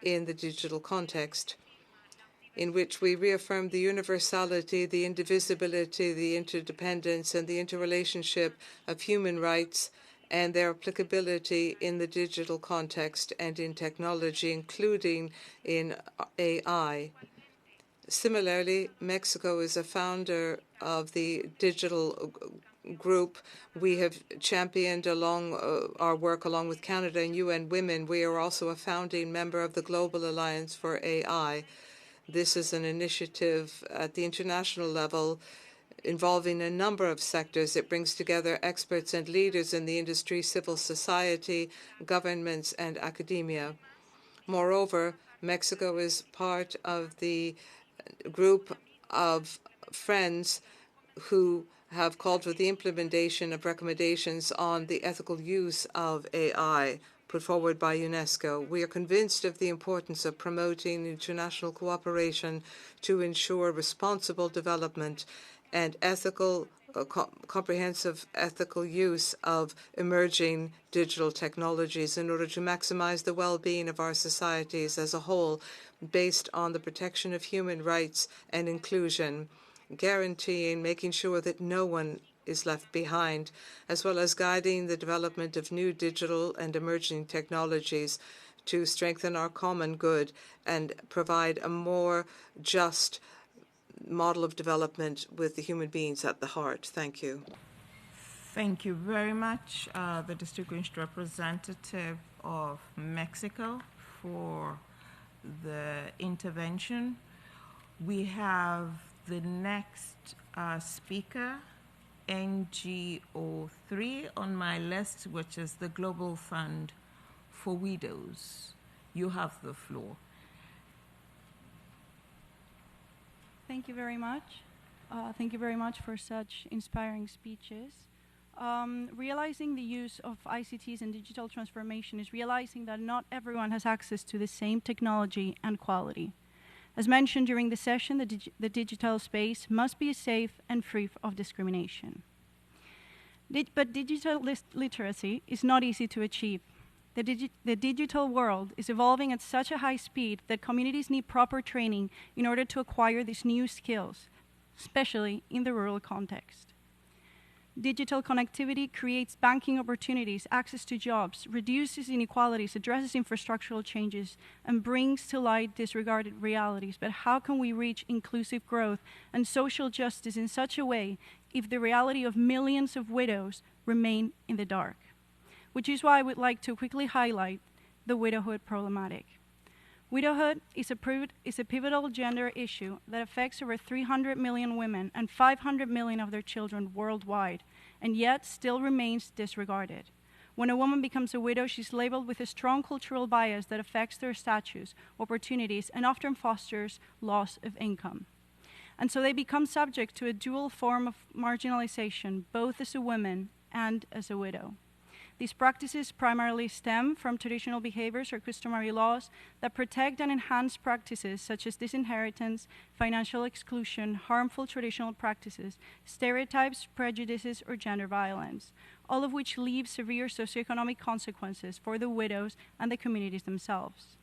in the digital context, in which we reaffirmed the universality, the indivisibility, the interdependence, and the interrelationship of human rights and their applicability in the digital context and in technology, including in AI. Similarly, Mexico is a founder of the digital group. We have championed our work along with Canada and UN Women. We are also a founding member of the Global Alliance for AI. This is an initiative at the international level involving a number of sectors. It brings together experts and leaders in the industry, civil society, governments, and academia. Moreover, Mexico is part of the group of friends who have called for the implementation of recommendations on the ethical use of AI put forward by UNESCO. We are convinced of the importance of promoting international cooperation to ensure responsible development and ethical, comprehensive ethical use of emerging digital technologies in order to maximize the well-being of our societies as a whole, based on the protection of human rights and inclusion, guaranteeing, making sure that no one is left behind, as well as guiding the development of new digital and emerging technologies to strengthen our common good and provide a more just model of development with the human beings at the heart. Thank you. Thank you very much, the distinguished representative of Mexico, for the intervention. We have the next speaker, NGO3 on my list, which is the Global Fund for Widows. You have the floor. Thank you very much. Thank you very much for such inspiring speeches. Realizing the use of ICTs and digital transformation is realizing that not everyone has access to the same technology and quality. As mentioned during the session, the digital space must be safe and free of discrimination. But digital literacy is not easy to achieve. The digital world is evolving at such a high speed that communities need proper training in order to acquire these new skills, especially in the rural context. Digital connectivity creates banking opportunities, access to jobs, reduces inequalities, addresses infrastructural changes, and brings to light disregarded realities. But how can we reach inclusive growth and social justice in such a way if the reality of millions of widows remain in the dark? Which is why I would like to quickly highlight the widowhood problematic. Widowhood is a pivotal gender issue that affects over 300 million women and 500 million of their children worldwide, and yet still remains disregarded. When a woman becomes a widow, she's labeled with a strong cultural bias that affects their status, opportunities, and often fosters loss of income. And so they become subject to a dual form of marginalization, both as a woman and as a widow. These practices primarily stem from traditional behaviors or customary laws that protect and enhance practices such as disinheritance, financial exclusion, harmful traditional practices, stereotypes, prejudices, or gender violence, all of which leave severe socioeconomic consequences for the widows and the communities themselves.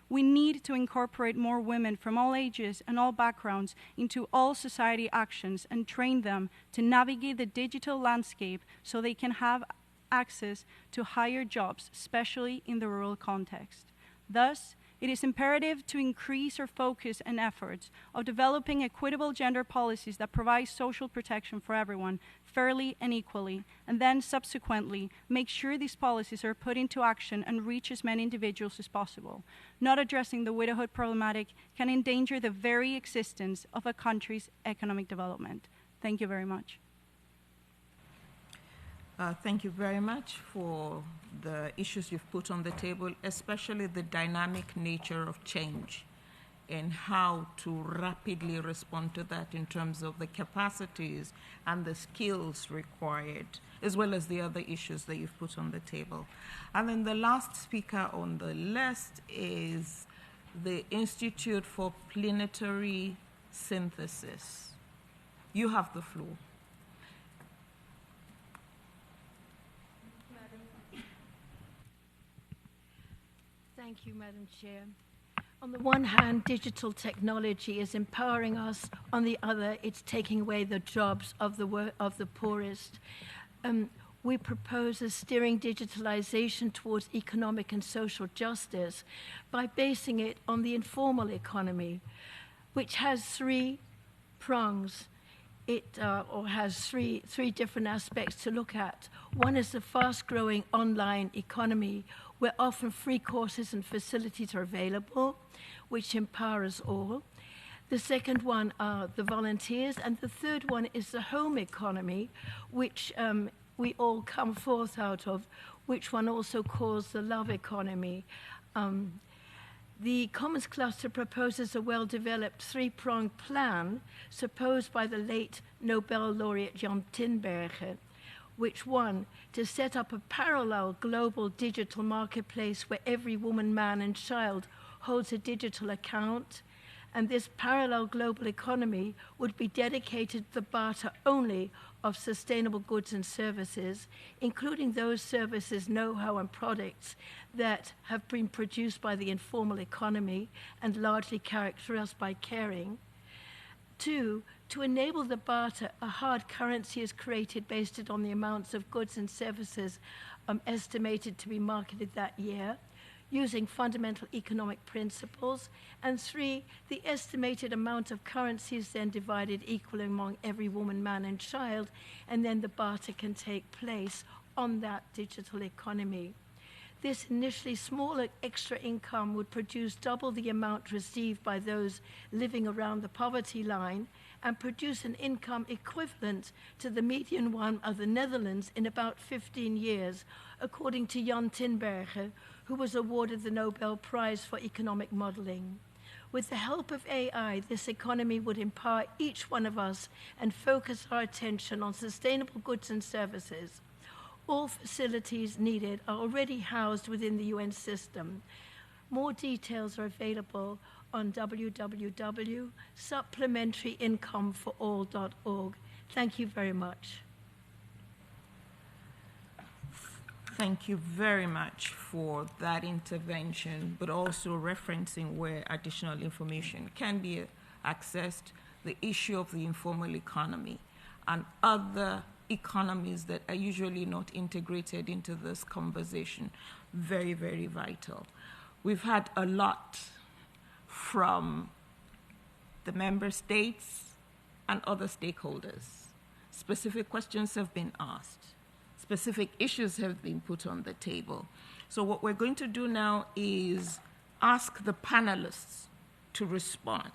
We need to incorporate more women from all ages and all backgrounds into all society actions and train them to navigate the digital landscape so they can have access to higher jobs, especially in the rural context. Thus, it is imperative to increase our focus and efforts of developing equitable gender policies that provide social protection for everyone fairly and equally, and then subsequently make sure these policies are put into action and reach as many individuals as possible. Not addressing the widowhood problematic can endanger the very existence of a country's economic development. Thank you very much. Thank you very much for the issues you've put on the table, especially the dynamic nature of change and how to rapidly respond to that in terms of the capacities and the skills required, as well as the other issues that you've put on the table. And then the last speaker on the list is the Institute for Planetary Synthesis. You have the floor. Thank you, Madam Chair. On the one hand, digital technology is empowering us. On the other, it's taking away the jobs of the poorest. We propose a steering digitalization towards economic and social justice by basing it on the informal economy, which has three prongs. It has three different aspects to look at. One is the fast-growing online economy, where often free courses and facilities are available, which empower us all. The second one are the volunteers, and the third one is the home economy, which we all come forth out of, which one also calls the love economy. The Commons Cluster proposes a well-developed three-pronged plan supposed by the late Nobel laureate Jan Tinbergen, which one, to set up a parallel global digital marketplace where every woman, man, and child holds a digital account, and this parallel global economy would be dedicated to the barter only of sustainable goods and services, including those services, know-how, and products that have been produced by the informal economy and largely characterized by caring. Two, to enable the barter, a hard currency is created based on the amounts of goods and services estimated to be marketed that year, using fundamental economic principles. And three, the estimated amount of currency is then divided equally among every woman, man, and child, and then the barter can take place on that digital economy. This initially smaller extra income would produce double the amount received by those living around the poverty line and produce an income equivalent to the median one of the Netherlands in about 15 years, according to Jan Tinbergen, who was awarded the Nobel Prize for Economic Modeling. With the help of AI, this economy would empower each one of us and focus our attention on sustainable goods and services. All facilities needed are already housed within the UN system. More details are available on www.supplementaryincomforall.org. Thank you very much. Thank you very much for that intervention, but also referencing where additional information can be accessed, the issue of the informal economy and other economies that are usually not integrated into this conversation. Very, very vital. We've had a lot from the member states and other stakeholders. Specific questions have been asked. Specific issues have been put on the table. So what we're going to do now is ask the panelists to respond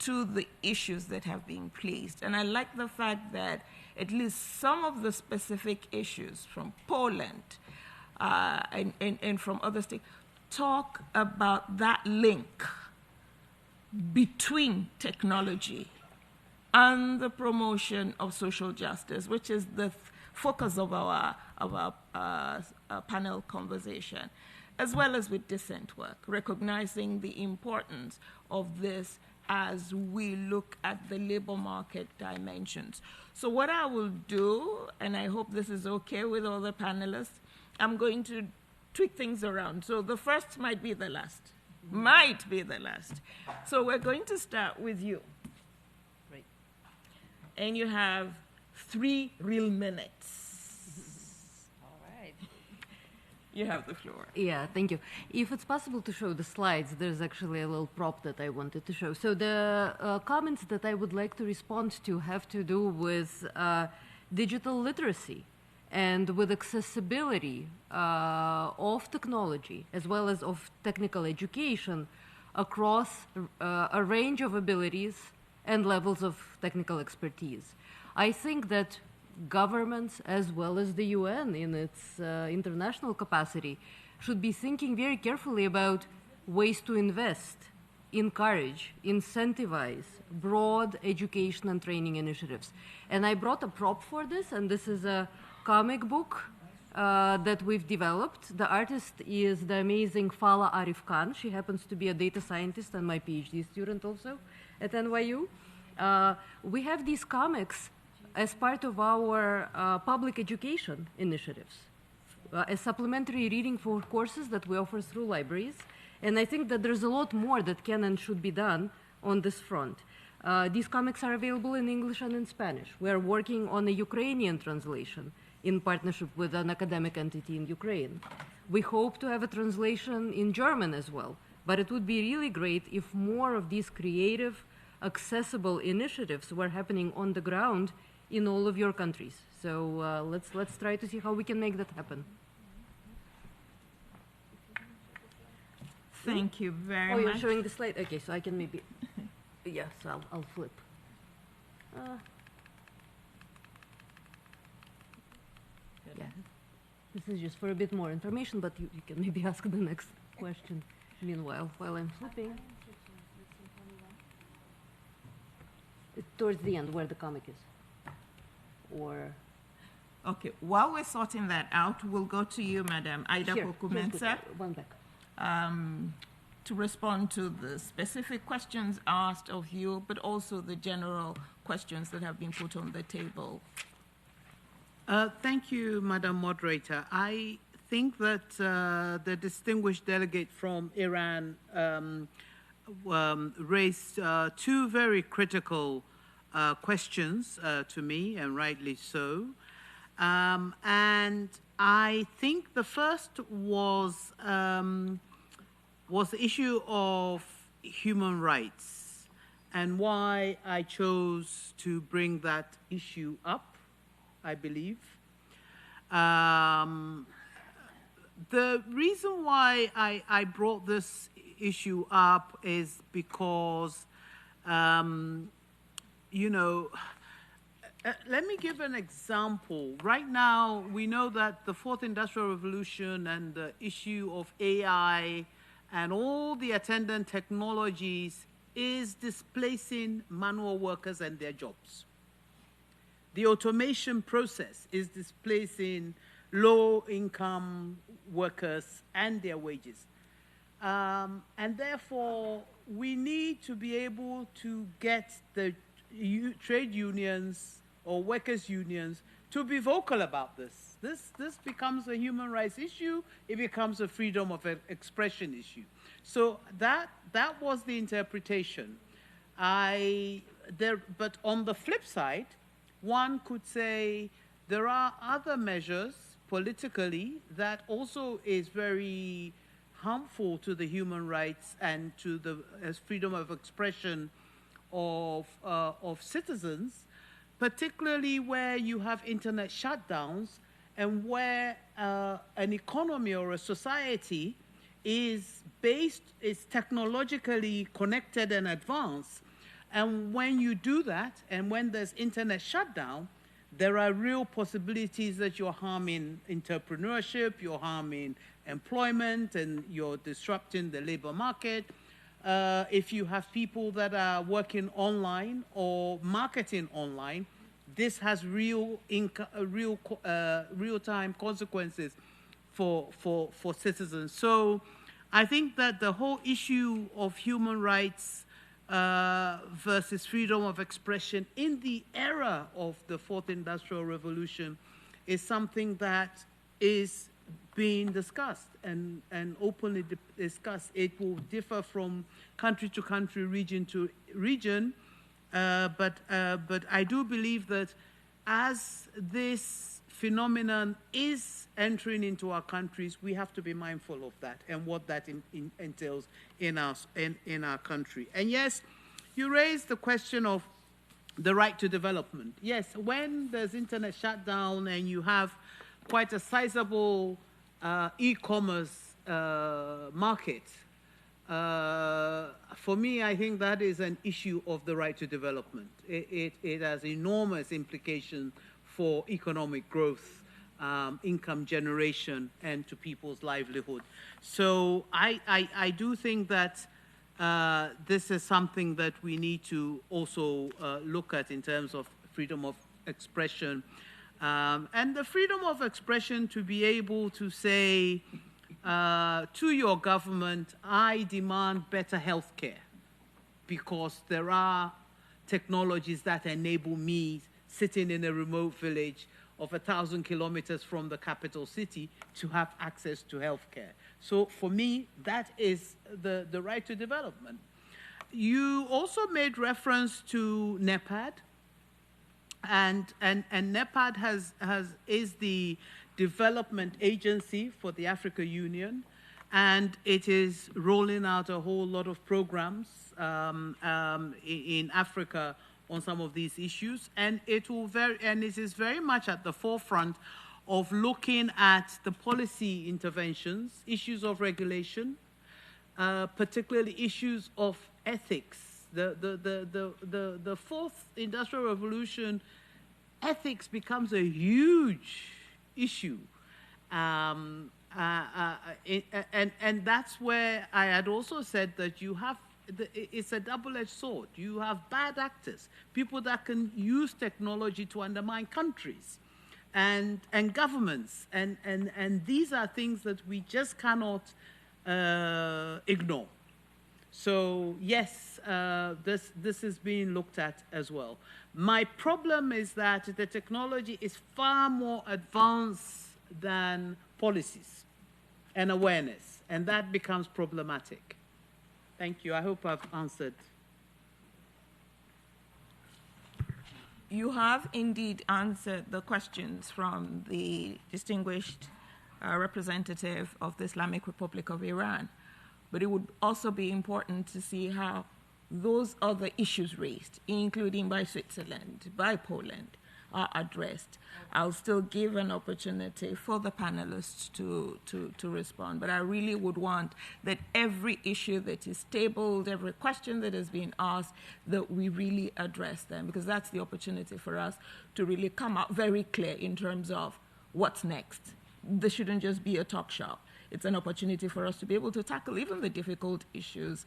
to the issues that have been placed. And I like the fact that at least some of the specific issues from Poland and from other states talk about that link between technology and the promotion of social justice, which is the focus of our panel conversation, as well as with dissent work, recognizing the importance of this as we look at the labor market dimensions. So what I will do, and I hope this is okay with all the panelists, I'm going to tweak things around. So the first might be the last. Might be the last. So we're going to start with you. Great. And you have 3 real minutes. All right. You have the floor. Yeah, thank you. If it's possible to show the slides, there's actually a little prop that I wanted to show. So the comments that I would like to respond to have to do with digital literacy and with accessibility of technology as well as of technical education across a range of abilities and levels of technical expertise. I think that governments as well as the UN in its international capacity should be thinking very carefully about ways to invest, encourage, incentivize broad education and training initiatives. And I brought a prop for this, and this is a comic book that we've developed. The artist is the amazing Fala Arif Khan. She happens to be a data scientist and my PhD student also at NYU. We have these comics as part of our public education initiatives, as supplementary reading for courses that we offer through libraries. And I think that there's a lot more that can and should be done on this front. These comics are available in English and in Spanish. We are working on a Ukrainian translation in partnership with an academic entity in Ukraine. We hope to have a translation in German as well, but it would be really great if more of these creative, accessible initiatives were happening on the ground in all of your countries. So let's try to see how we can make that happen. Thank you very much. Oh, you're much. showing the slide? Okay, so I can maybe, yes, I'll flip. Yeah, this is just for a bit more information, but you can maybe ask the next question meanwhile, while I'm flipping. Towards the end, where the comic is. Or... Okay, while we're sorting that out, we'll go to you, Madam Aida Pokumensa. One back. To respond to the specific questions asked of you, but also the general questions that have been put on the table. Thank you, Madam Moderator. I think that the distinguished delegate from Iran raised 2 very critical questions to me, and rightly so. And I think the first was the issue of human rights and why I chose to bring that issue up, I believe. The reason why I brought this issue up is because, you know, let me give an example. Right now, we know that the 4th Industrial Revolution and the issue of AI and all the attendant technologies is displacing manual workers and their jobs. The automation process is displacing low-income workers and their wages. And therefore, we need to be able to get the trade unions or workers' unions to be vocal about this. This becomes a human rights issue. It becomes a freedom of expression issue. So that was the interpretation. But on the flip side, one could say there are other measures politically that also is very harmful to the human rights and to the freedom of expression of citizens, particularly where you have internet shutdowns and where an economy or a society is technologically connected and advanced. And when you do that, and when there's internet shutdown, there are real possibilities that you're harming entrepreneurship, you're harming employment, and you're disrupting the labor market. If you have people that are working online or marketing online, this has real-time consequences for citizens. So I think that the whole issue of human rights versus freedom of expression in the era of the fourth industrial revolution is something that is being discussed and openly discussed. It will differ from country to country, region to region, but I do believe that as this phenomenon is entering into our countries, we have to be mindful of that and what that entails in our country. And yes, you raised the question of the right to development. Yes, when there's internet shutdown and you have quite a sizable e-commerce market, for me, I think that is an issue of the right to development. It has enormous implications for economic growth, income generation, and to people's livelihood. So I do think that this is something that we need to also look at in terms of freedom of expression. And the freedom of expression to be able to say to your government, I demand better health care because there are technologies that enable me, sitting in a remote village of 1,000 kilometers from the capital city, to have access to health care. So for me, that is the right to development. You also made reference to NEPAD, and NEPAD is the development agency for the African Union, and it is rolling out a whole lot of programs in Africa on some of these issues, and it is very much at the forefront of looking at the policy interventions, issues of regulation, particularly issues of ethics. The fourth industrial revolution, ethics becomes a huge issue. And that's where I had also said that you have, it's a double-edged sword. You have bad actors, people that can use technology to undermine countries and governments. And these are things that we just cannot ignore. So yes, this is being looked at as well. My problem is that the technology is far more advanced than policies and awareness, and that becomes problematic. Thank you. I hope I've answered. You have indeed answered the questions from the distinguished representative of the Islamic Republic of Iran. But it would also be important to see how those other issues raised, including by Switzerland, by Poland, are addressed. I'll still give an opportunity for the panelists to respond, but I really would want that every issue that is tabled, every question that is being asked, that we really address them, because that's the opportunity for us to really come out very clear in terms of what's next. This shouldn't just be a talk shop. It's an opportunity for us to be able to tackle even the difficult issues.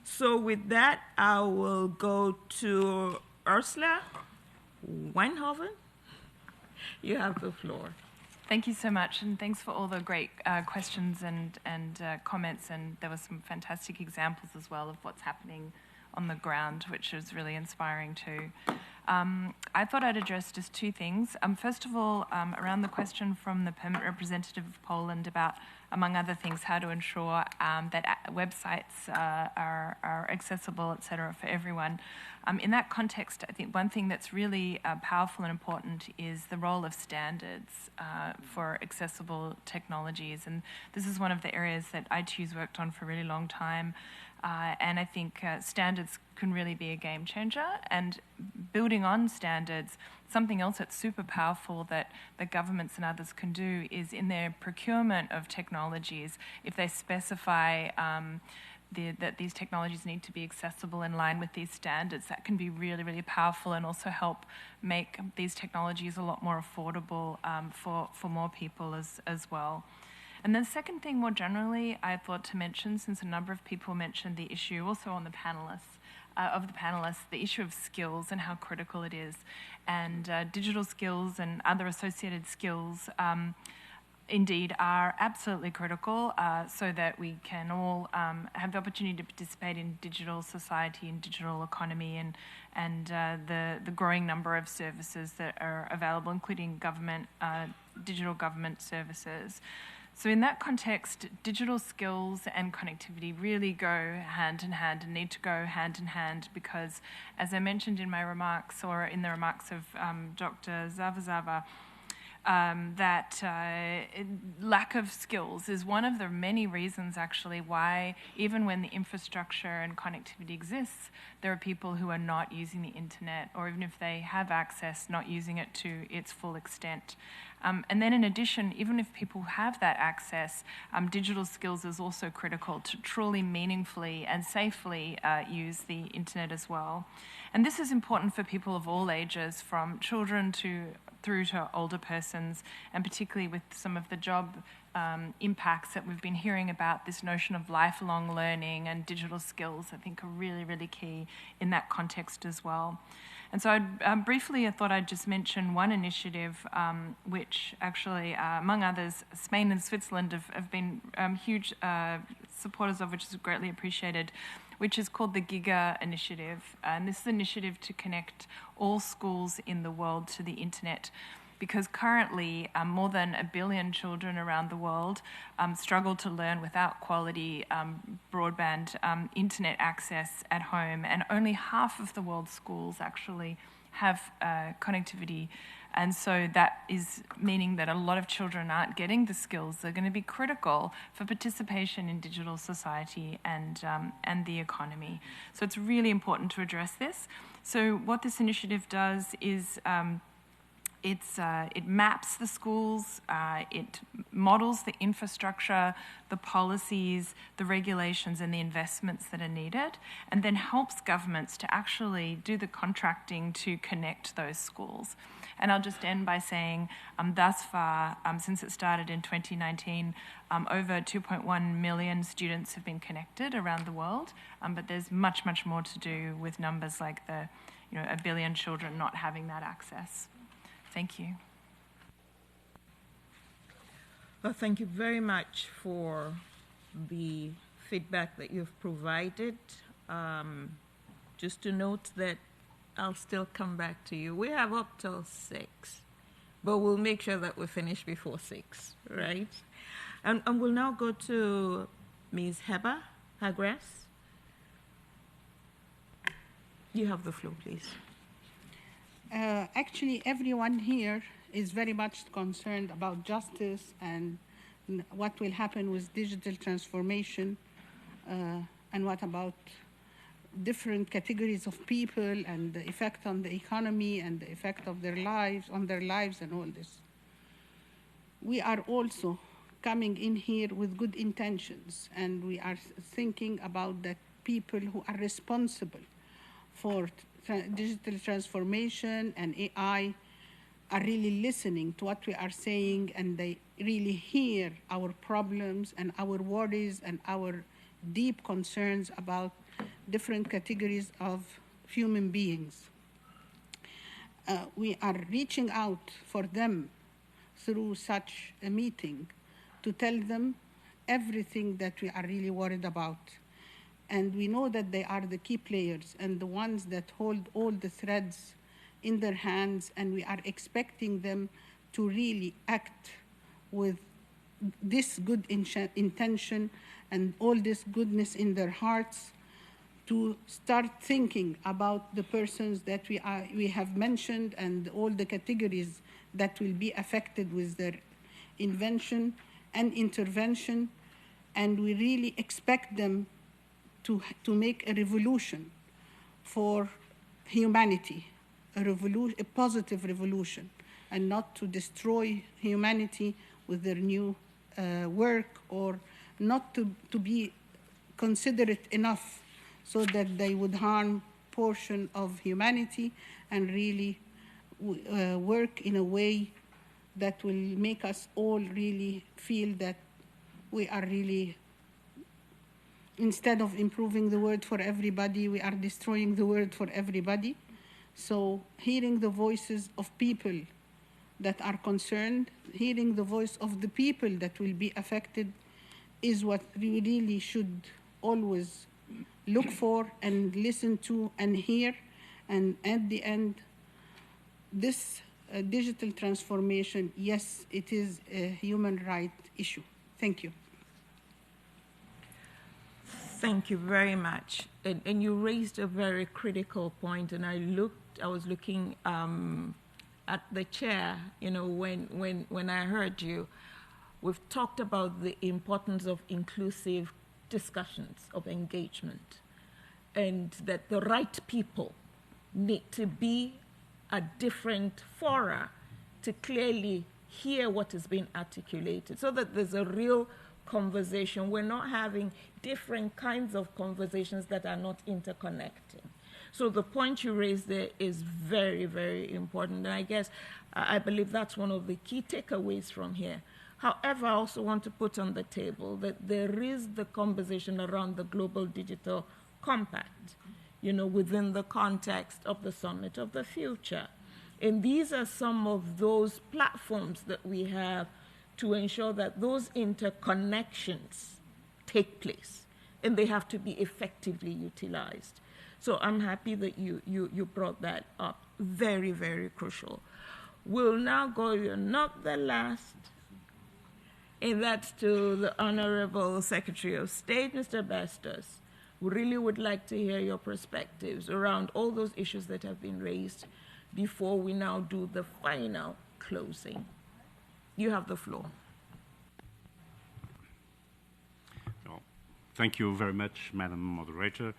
So with that, I will go to Ursula Weinhoven. You have the floor. Thank you so much, and thanks for all the great questions and comments, and there were some fantastic examples as well of what's happening on the ground, which is really inspiring too. I thought I'd address just two things. First of all, around the question from the permanent representative of Poland about, among other things, how to ensure that websites are accessible, et cetera, for everyone. In that context, I think one thing that's really powerful and important is the role of standards for accessible technologies. And this is one of the areas that ITU's worked on for a really long time. And I think standards can really be a game changer. And building on standards, something else that's super powerful that the governments and others can do is in their procurement of technologies, if they specify that these technologies need to be accessible in line with these standards, that can be really, really powerful and also help make these technologies a lot more affordable for more people as well. And then the second thing more generally I thought to mention, since a number of people mentioned the issue also on the panelists, of the panelists the issue of skills and how critical it is. And digital skills and other associated skills indeed are absolutely critical so that we can all have the opportunity to participate in digital society and digital economy and the growing number of services that are available, including government, digital government services. So in that context, digital skills and connectivity really go hand in hand and need to go hand in hand because, as I mentioned in my remarks or in the remarks of Dr. Zavazava, that lack of skills is one of the many reasons actually why even when the infrastructure and connectivity exists, there are people who are not using the internet, or even if they have access, not using it to its full extent. And then in addition, even if people have that access, digital skills is also critical to truly meaningfully and safely use the internet as well. And this is important for people of all ages, from children through to older persons, and particularly with some of the job impacts that we've been hearing about. This notion of lifelong learning and digital skills, I think, are really, really key in that context as well. And so briefly, I thought I'd just mention one initiative which actually, among others, Spain and Switzerland have been huge supporters of, which is greatly appreciated, which is called the GIGA initiative. And this is an initiative to connect all schools in the world to the internet, because currently more than 1 billion children around the world struggle to learn without quality broadband internet access at home, and only half of the world's schools actually have connectivity. And so that is meaning that a lot of children aren't getting the skills that are going to be critical for participation in digital society and the economy. So it's really important to address this. So what this initiative does is it maps the schools, it models the infrastructure, the policies, the regulations, and the investments that are needed, and then helps governments to actually do the contracting to connect those schools. And I'll just end by saying, thus far, since it started in 2019, over 2.1 million students have been connected around the world, but there's much, much more to do with numbers like 1 billion children not having that access. Thank you. Well, thank you very much for the feedback that you've provided. Just to note that I'll still come back to you. We have up till 6, but we'll make sure that we finish before 6, right? And we'll now go to Ms. Heba Hagras. You have the floor, please. Actually, everyone here is very much concerned about justice and what will happen with digital transformation, and what about different categories of people and the effect on the economy and the effect of their lives, on their lives and all this. We are also coming in here with good intentions, and we are thinking about the people who are responsible for digital transformation and AI are really listening to what we are saying, and they really hear our problems and our worries and our deep concerns about different categories of human beings. We are reaching out for them through such a meeting to tell them everything that we are really worried about. And we know that they are the key players and the ones that hold all the threads in their hands, and we are expecting them to really act with this good intention and all this goodness in their hearts, to start thinking about the persons that we have mentioned and all the categories that will be affected with their invention and intervention. And we really expect them to make a revolution for humanity, a positive revolution, and not to destroy humanity with their new work, or not to be considerate enough so that they would harm portion of humanity, and really work in a way that will make us all really feel that we are really Instead of improving the world for everybody, we are destroying the world for everybody. So hearing the voices of people that are concerned, hearing the voice of the people that will be affected is what we really should always look for and listen to and hear. And at the end, this digital transformation, yes, it is a human right issue. Thank you. Thank you very much. And you raised a very critical point, and I was looking at the chair, when I heard you. We've talked about the importance of inclusive discussions, of engagement, and that the right people need to be at different fora to clearly hear what is being articulated, so that there's a real conversation. We're not having different kinds of conversations that are not interconnecting. So the point you raised there is very, very important. And I guess, I believe that's one of the key takeaways from here. However, I also want to put on the table that there is the conversation around the Global Digital Compact, within the context of the Summit of the Future. And these are some of those platforms that we have to ensure that those interconnections take place, and they have to be effectively utilized. So I'm happy that you brought that up. Very, very crucial. We'll now go, you're not the last, and that's to the Honorable Secretary of State, Mr. Bastos. We really would like to hear your perspectives around all those issues that have been raised before we now do the final closing. You have the floor. Well, thank you very much, Madam Moderator.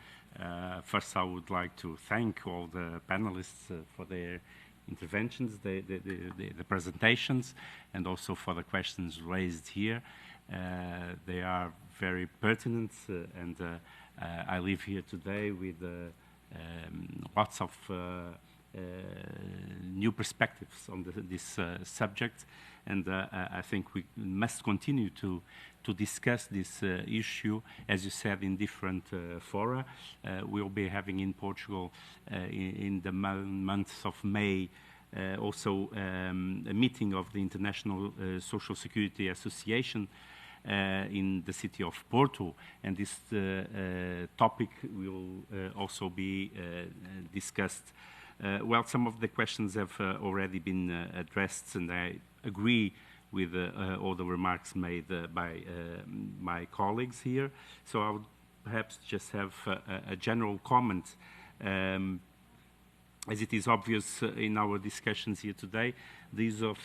First, I would like to thank all the panelists for their interventions, the presentations, and also for the questions raised here. They are very pertinent, and I live here today with lots of new perspectives on this subject, and I think we must continue to discuss this issue, as you said, in different fora. We'll be having in Portugal in the month of May also a meeting of the International Social Security Association in the city of Porto, and this topic will also be discussed. Well, some of the questions have already been addressed, and I agree with all the remarks made by my colleagues here. So I would perhaps just have a general comment. As it is obvious in our discussions here today, the use of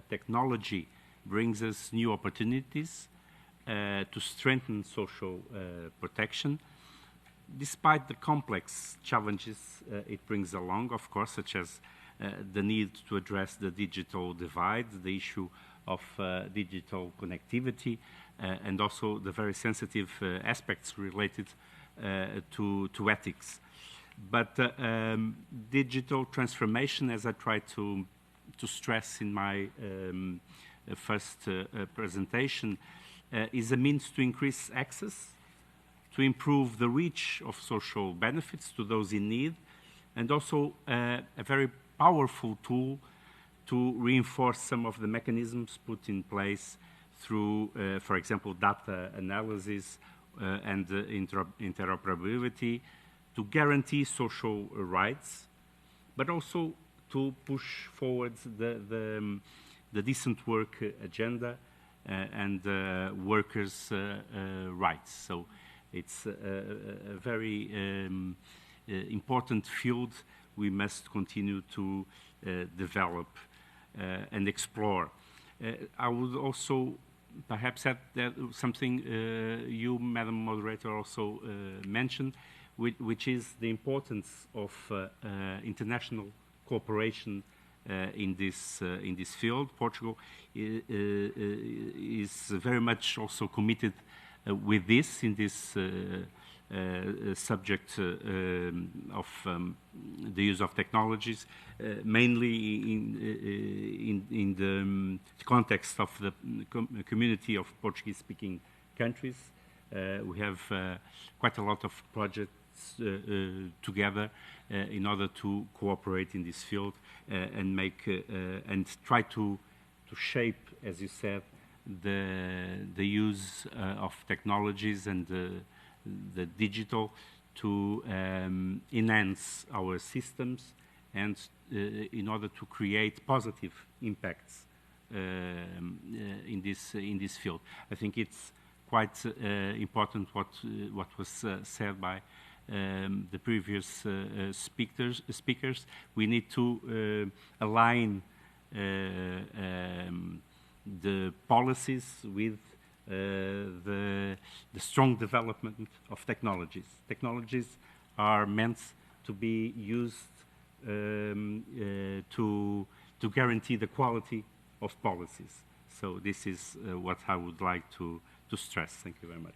technology brings us new opportunities to strengthen social protection, despite the complex challenges it brings along, of course, such as the need to address the digital divide, the issue of digital connectivity, and also the very sensitive aspects related to ethics. But digital transformation, as I tried to stress in my first presentation, is a means to increase access, to improve the reach of social benefits to those in need, and also a very powerful tool to reinforce some of the mechanisms put in place through, for example, data analysis and interoperability, to guarantee social rights, but also to push forward the decent work agenda and workers' rights. So it's a very important field we must continue to develop and explore. I would also perhaps add that something you, Madam Moderator, also mentioned, which is the importance of international cooperation in this field. Portugal is very much also committed with this in this subject of the use of technologies, mainly in the context of the community of Portuguese-speaking countries, We have quite a lot of projects together in order to cooperate in this field and make and try to shape, as you said, the use of technologies and the digital to enhance our systems and in order to create positive impacts in this field. I think it's quite important what was said by the previous speakers. We need to align the policies with the strong development of technologies. Technologies are meant to be used to guarantee the quality of policies. So this is what I would like to stress. Thank you very much.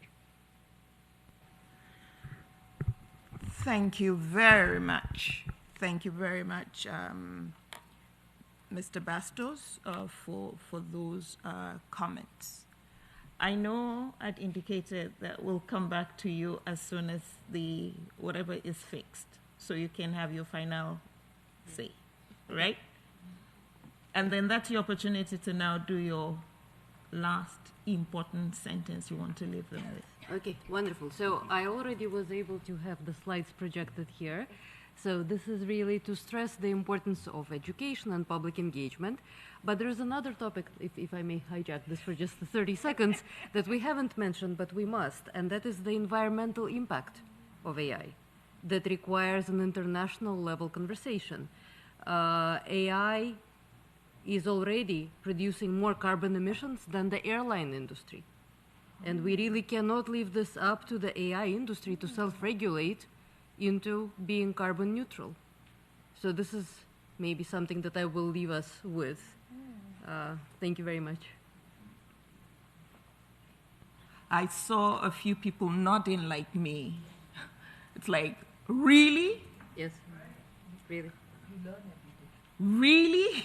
Thank you very much. Thank you very much, Mr. Bastos, for those comments. I know I'd indicated that we'll come back to you as soon as whatever is fixed, so you can have your final say, right? And then that's your opportunity to now do your last important sentence you want to leave them with. Okay, wonderful. So I already was able to have the slides projected here. So this is really to stress the importance of education and public engagement. But there's another topic, if I may hijack this for just 30 seconds, that we haven't mentioned, but we must, and that is the environmental impact of AI that requires an international level conversation. AI is already producing more carbon emissions than the airline industry. And we really cannot leave this up to the AI industry to self-regulate into being carbon neutral. So this is maybe something that I will leave us with. Thank you very much. I saw a few people nodding like me. It's like, really? Yes, really. Really?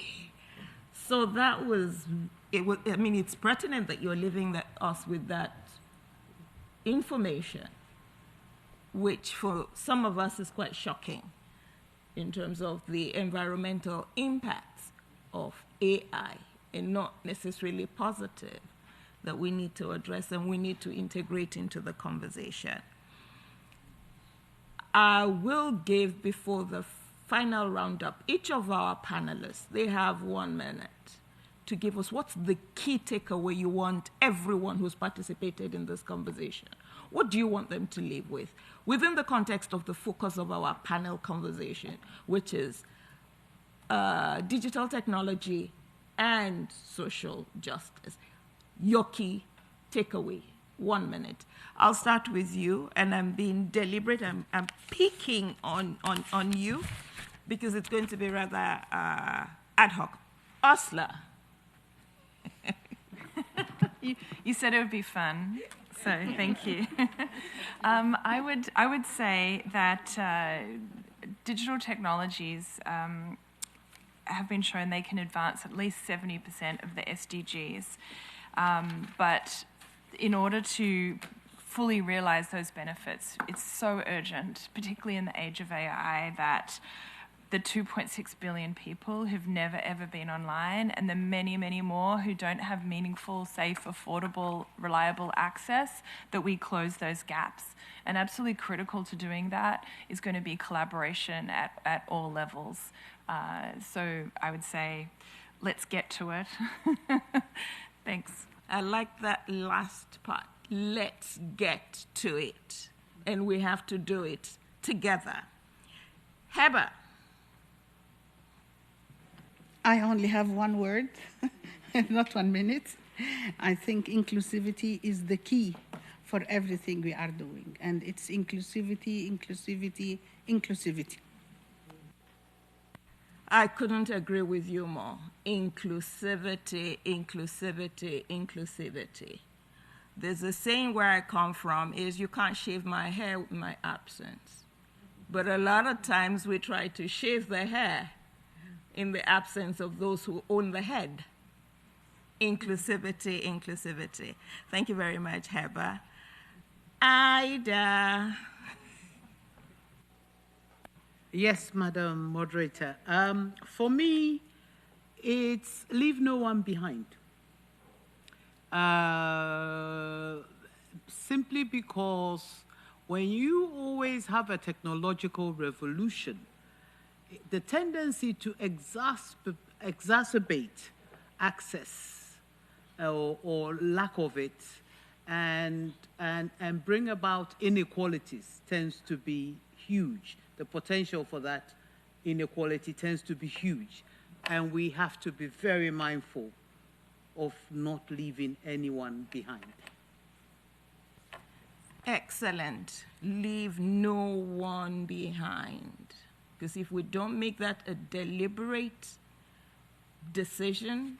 So that was, I mean, it's pertinent that you're leaving us with that information, which for some of us is quite shocking in terms of the environmental impacts of AI, and not necessarily positive, that we need to address and we need to integrate into the conversation. I will give, before the final roundup, each of our panelists, they have 1 minute to give us what's the key takeaway you want everyone who's participated in this conversation. What do you want them to leave with within the context of the focus of our panel conversation, which is digital technology and social justice? Your key takeaway, 1 minute. I'll start with you, and I'm being deliberate. I'm picking on you because it's going to be rather ad hoc. Ursula. You said it would be fun, so thank you. I would say that digital technologies have been shown they can advance at least 70% of the SDGs. But in order to fully realize those benefits, it's so urgent, particularly in the age of AI, that the 2.6 billion people who've never ever been online and the many, many more who don't have meaningful, safe, affordable, reliable access, that we close those gaps. And absolutely critical to doing that is going to be collaboration at all levels. So I would say, let's get to it. Thanks. I like that last part. Let's get to it. And we have to do it together. Heba. I only have 1 word, not 1 minute. I think inclusivity is the key for everything we are doing. And it's inclusivity, inclusivity, inclusivity. I couldn't agree with you more. Inclusivity, inclusivity, inclusivity. There's a saying where I come from is you can't shave my hair with my absence. But a lot of times we try to shave the hair in the absence of those who own the head. Inclusivity, inclusivity. Thank you very much, Heba. Ida. Yes, Madam Moderator. For me, it's leave no one behind. Simply because when you always have a technological revolution, the tendency to exacerbate access or lack of it and bring about inequalities tends to be huge. The potential for that inequality tends to be huge. And we have to be very mindful of not leaving anyone behind. Excellent. Leave no one behind. Because if we don't make that a deliberate decision,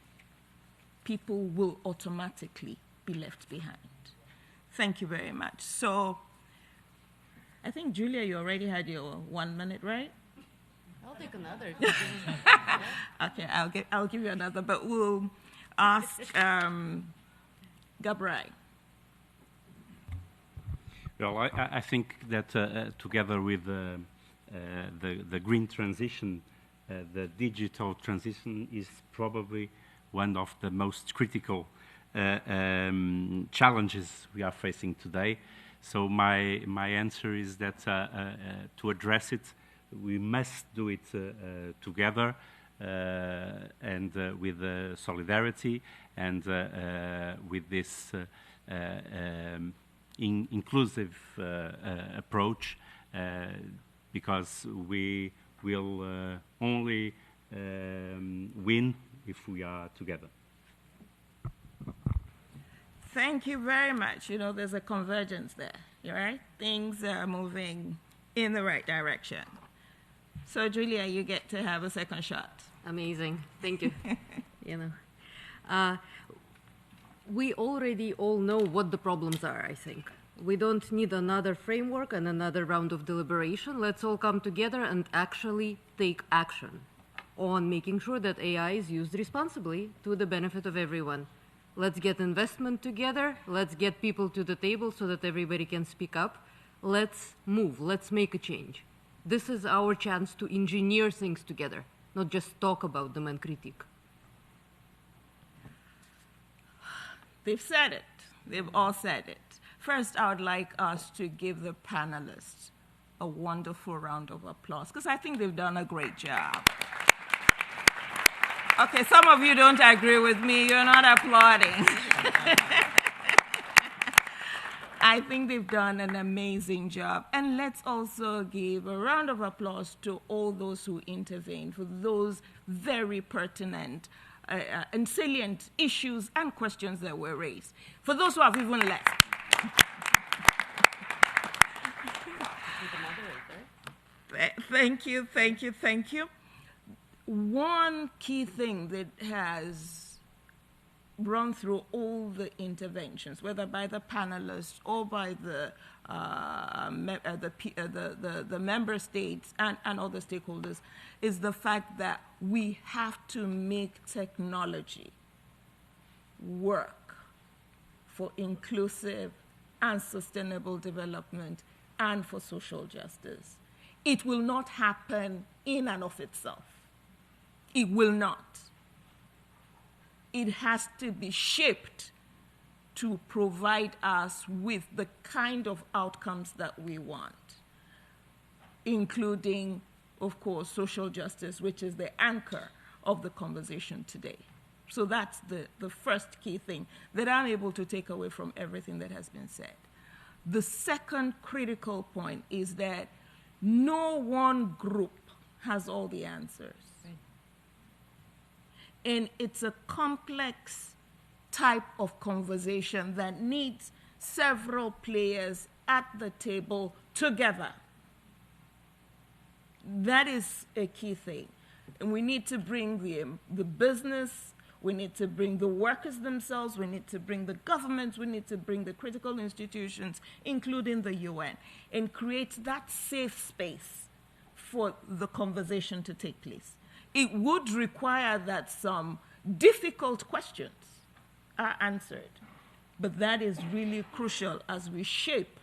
people will automatically be left behind. Thank you very much. So, I think, Julia, you already had your 1 minute, right? I'll take another. Okay, I'll give you another, but we'll ask Gabriel. Well, I think that together with the green transition, the digital transition is probably one of the most critical challenges we are facing today. So my answer is that to address it, we must do it together and with solidarity and with this inclusive approach, because we will only win if we are together. Thank you very much. You know, there's a convergence there, right? Things are moving in the right direction. So, Julia, you get to have a second shot. Amazing. Thank you. We already all know what the problems are, I think. We don't need another framework and another round of deliberation. Let's all come together and actually take action on making sure that AI is used responsibly to the benefit of everyone. Let's get investment together. Let's get people to the table so that everybody can speak up. Let's move. Let's make a change. This is our chance to engineer things together, not just talk about them and critique. They've said it. They've all said it. First, I would like us to give the panelists a wonderful round of applause, because I think they've done a great job. Okay, some of you don't agree with me. You're not applauding. I think they've done an amazing job. And let's also give a round of applause to all those who intervened for those very pertinent and salient issues and questions that were raised. For those who have even left. Thank you, thank you, thank you. One key thing that has run through all the interventions, whether by the panelists or by the member states and other stakeholders, is the fact that we have to make technology work for inclusive and sustainable development and for social justice. It will not happen in and of itself. It will not. It has to be shaped to provide us with the kind of outcomes that we want, including, of course, social justice, which is the anchor of the conversation today. So that's the first key thing that I'm able to take away from everything that has been said. The second critical point is that no one group has all the answers. And it's a complex type of conversation that needs several players at the table together. That is a key thing. And we need to bring the business, we need to bring the workers themselves, we need to bring the governments, we need to bring the critical institutions, including the UN, and create that safe space for the conversation to take place. It would require that some difficult questions are answered, but that is really crucial as we shape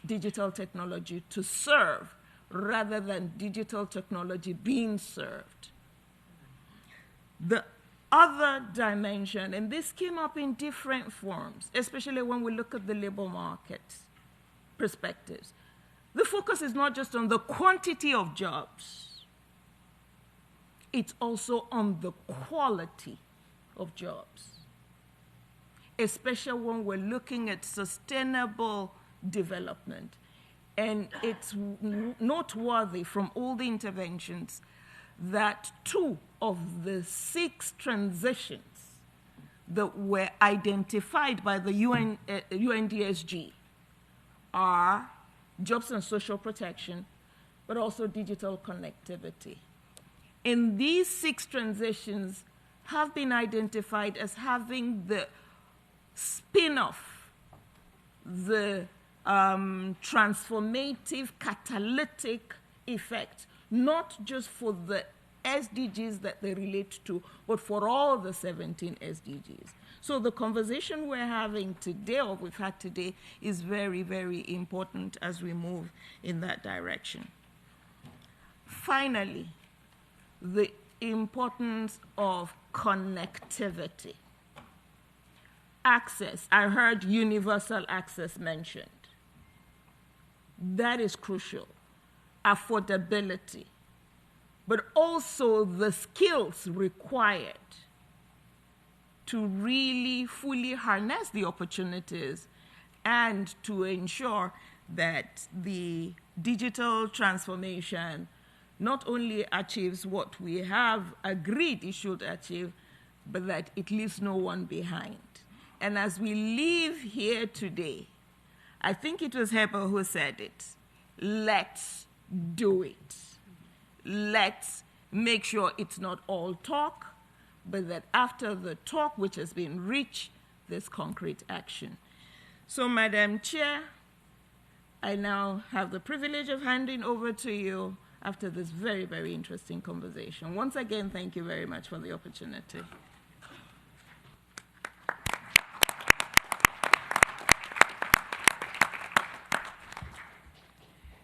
digital technology to serve rather than digital technology being served. The other dimension, and this came up in different forms, especially when we look at the labor market perspectives. The focus is not just on the quantity of jobs, it's also on the quality of jobs, especially when we're looking at sustainable development. And it's noteworthy from all the interventions that 2 of the 6 transitions that were identified by the UNDSG are jobs and social protection, but also digital connectivity. And these 6 transitions have been identified as having the spin-off, the transformative catalytic effect, not just for the SDGs that they relate to, but for all the 17 SDGs. So the conversation we're having today, or we've had today, is very, very important as we move in that direction. Finally, the importance of connectivity. Access. I heard universal access mentioned. That is crucial. Affordability, but also the skills required to really fully harness the opportunities and to ensure that the digital transformation not only achieves what we have agreed it should achieve, but that it leaves no one behind. And as we leave here today, I think it was Heber who said it, let's do it. Let's make sure it's not all talk, but that after the talk, which has been rich, there's concrete action. So, Madam Chair, I now have the privilege of handing over to you after this very, very interesting conversation. Once again, thank you very much for the opportunity.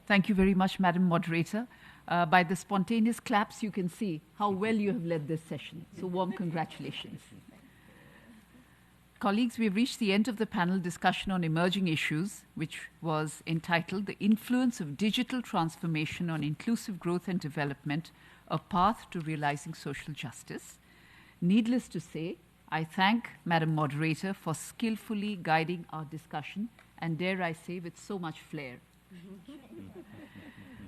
Thank you very much, Madam Moderator. By the spontaneous claps, you can see how well you have led this session. So warm congratulations. Colleagues, we've reached the end of the panel discussion on emerging issues, which was entitled The Influence of Digital Transformation on Inclusive Growth and Development, A Path to Realizing Social Justice. Needless to say, I thank Madam Moderator for skillfully guiding our discussion, and dare I say, with so much flair.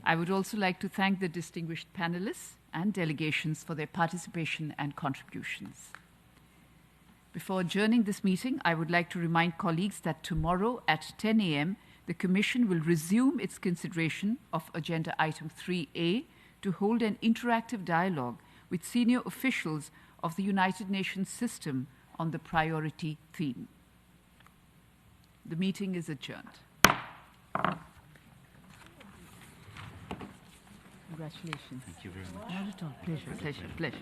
I would also like to thank the distinguished panelists and delegations for their participation and contributions. Before adjourning this meeting, I would like to remind colleagues that tomorrow at 10 a.m., the Commission will resume its consideration of Agenda Item 3A to hold an interactive dialogue with senior officials of the United Nations system on the priority theme. The meeting is adjourned. Congratulations. Thank you very much. Not at all. Pleasure, pleasure, pleasure.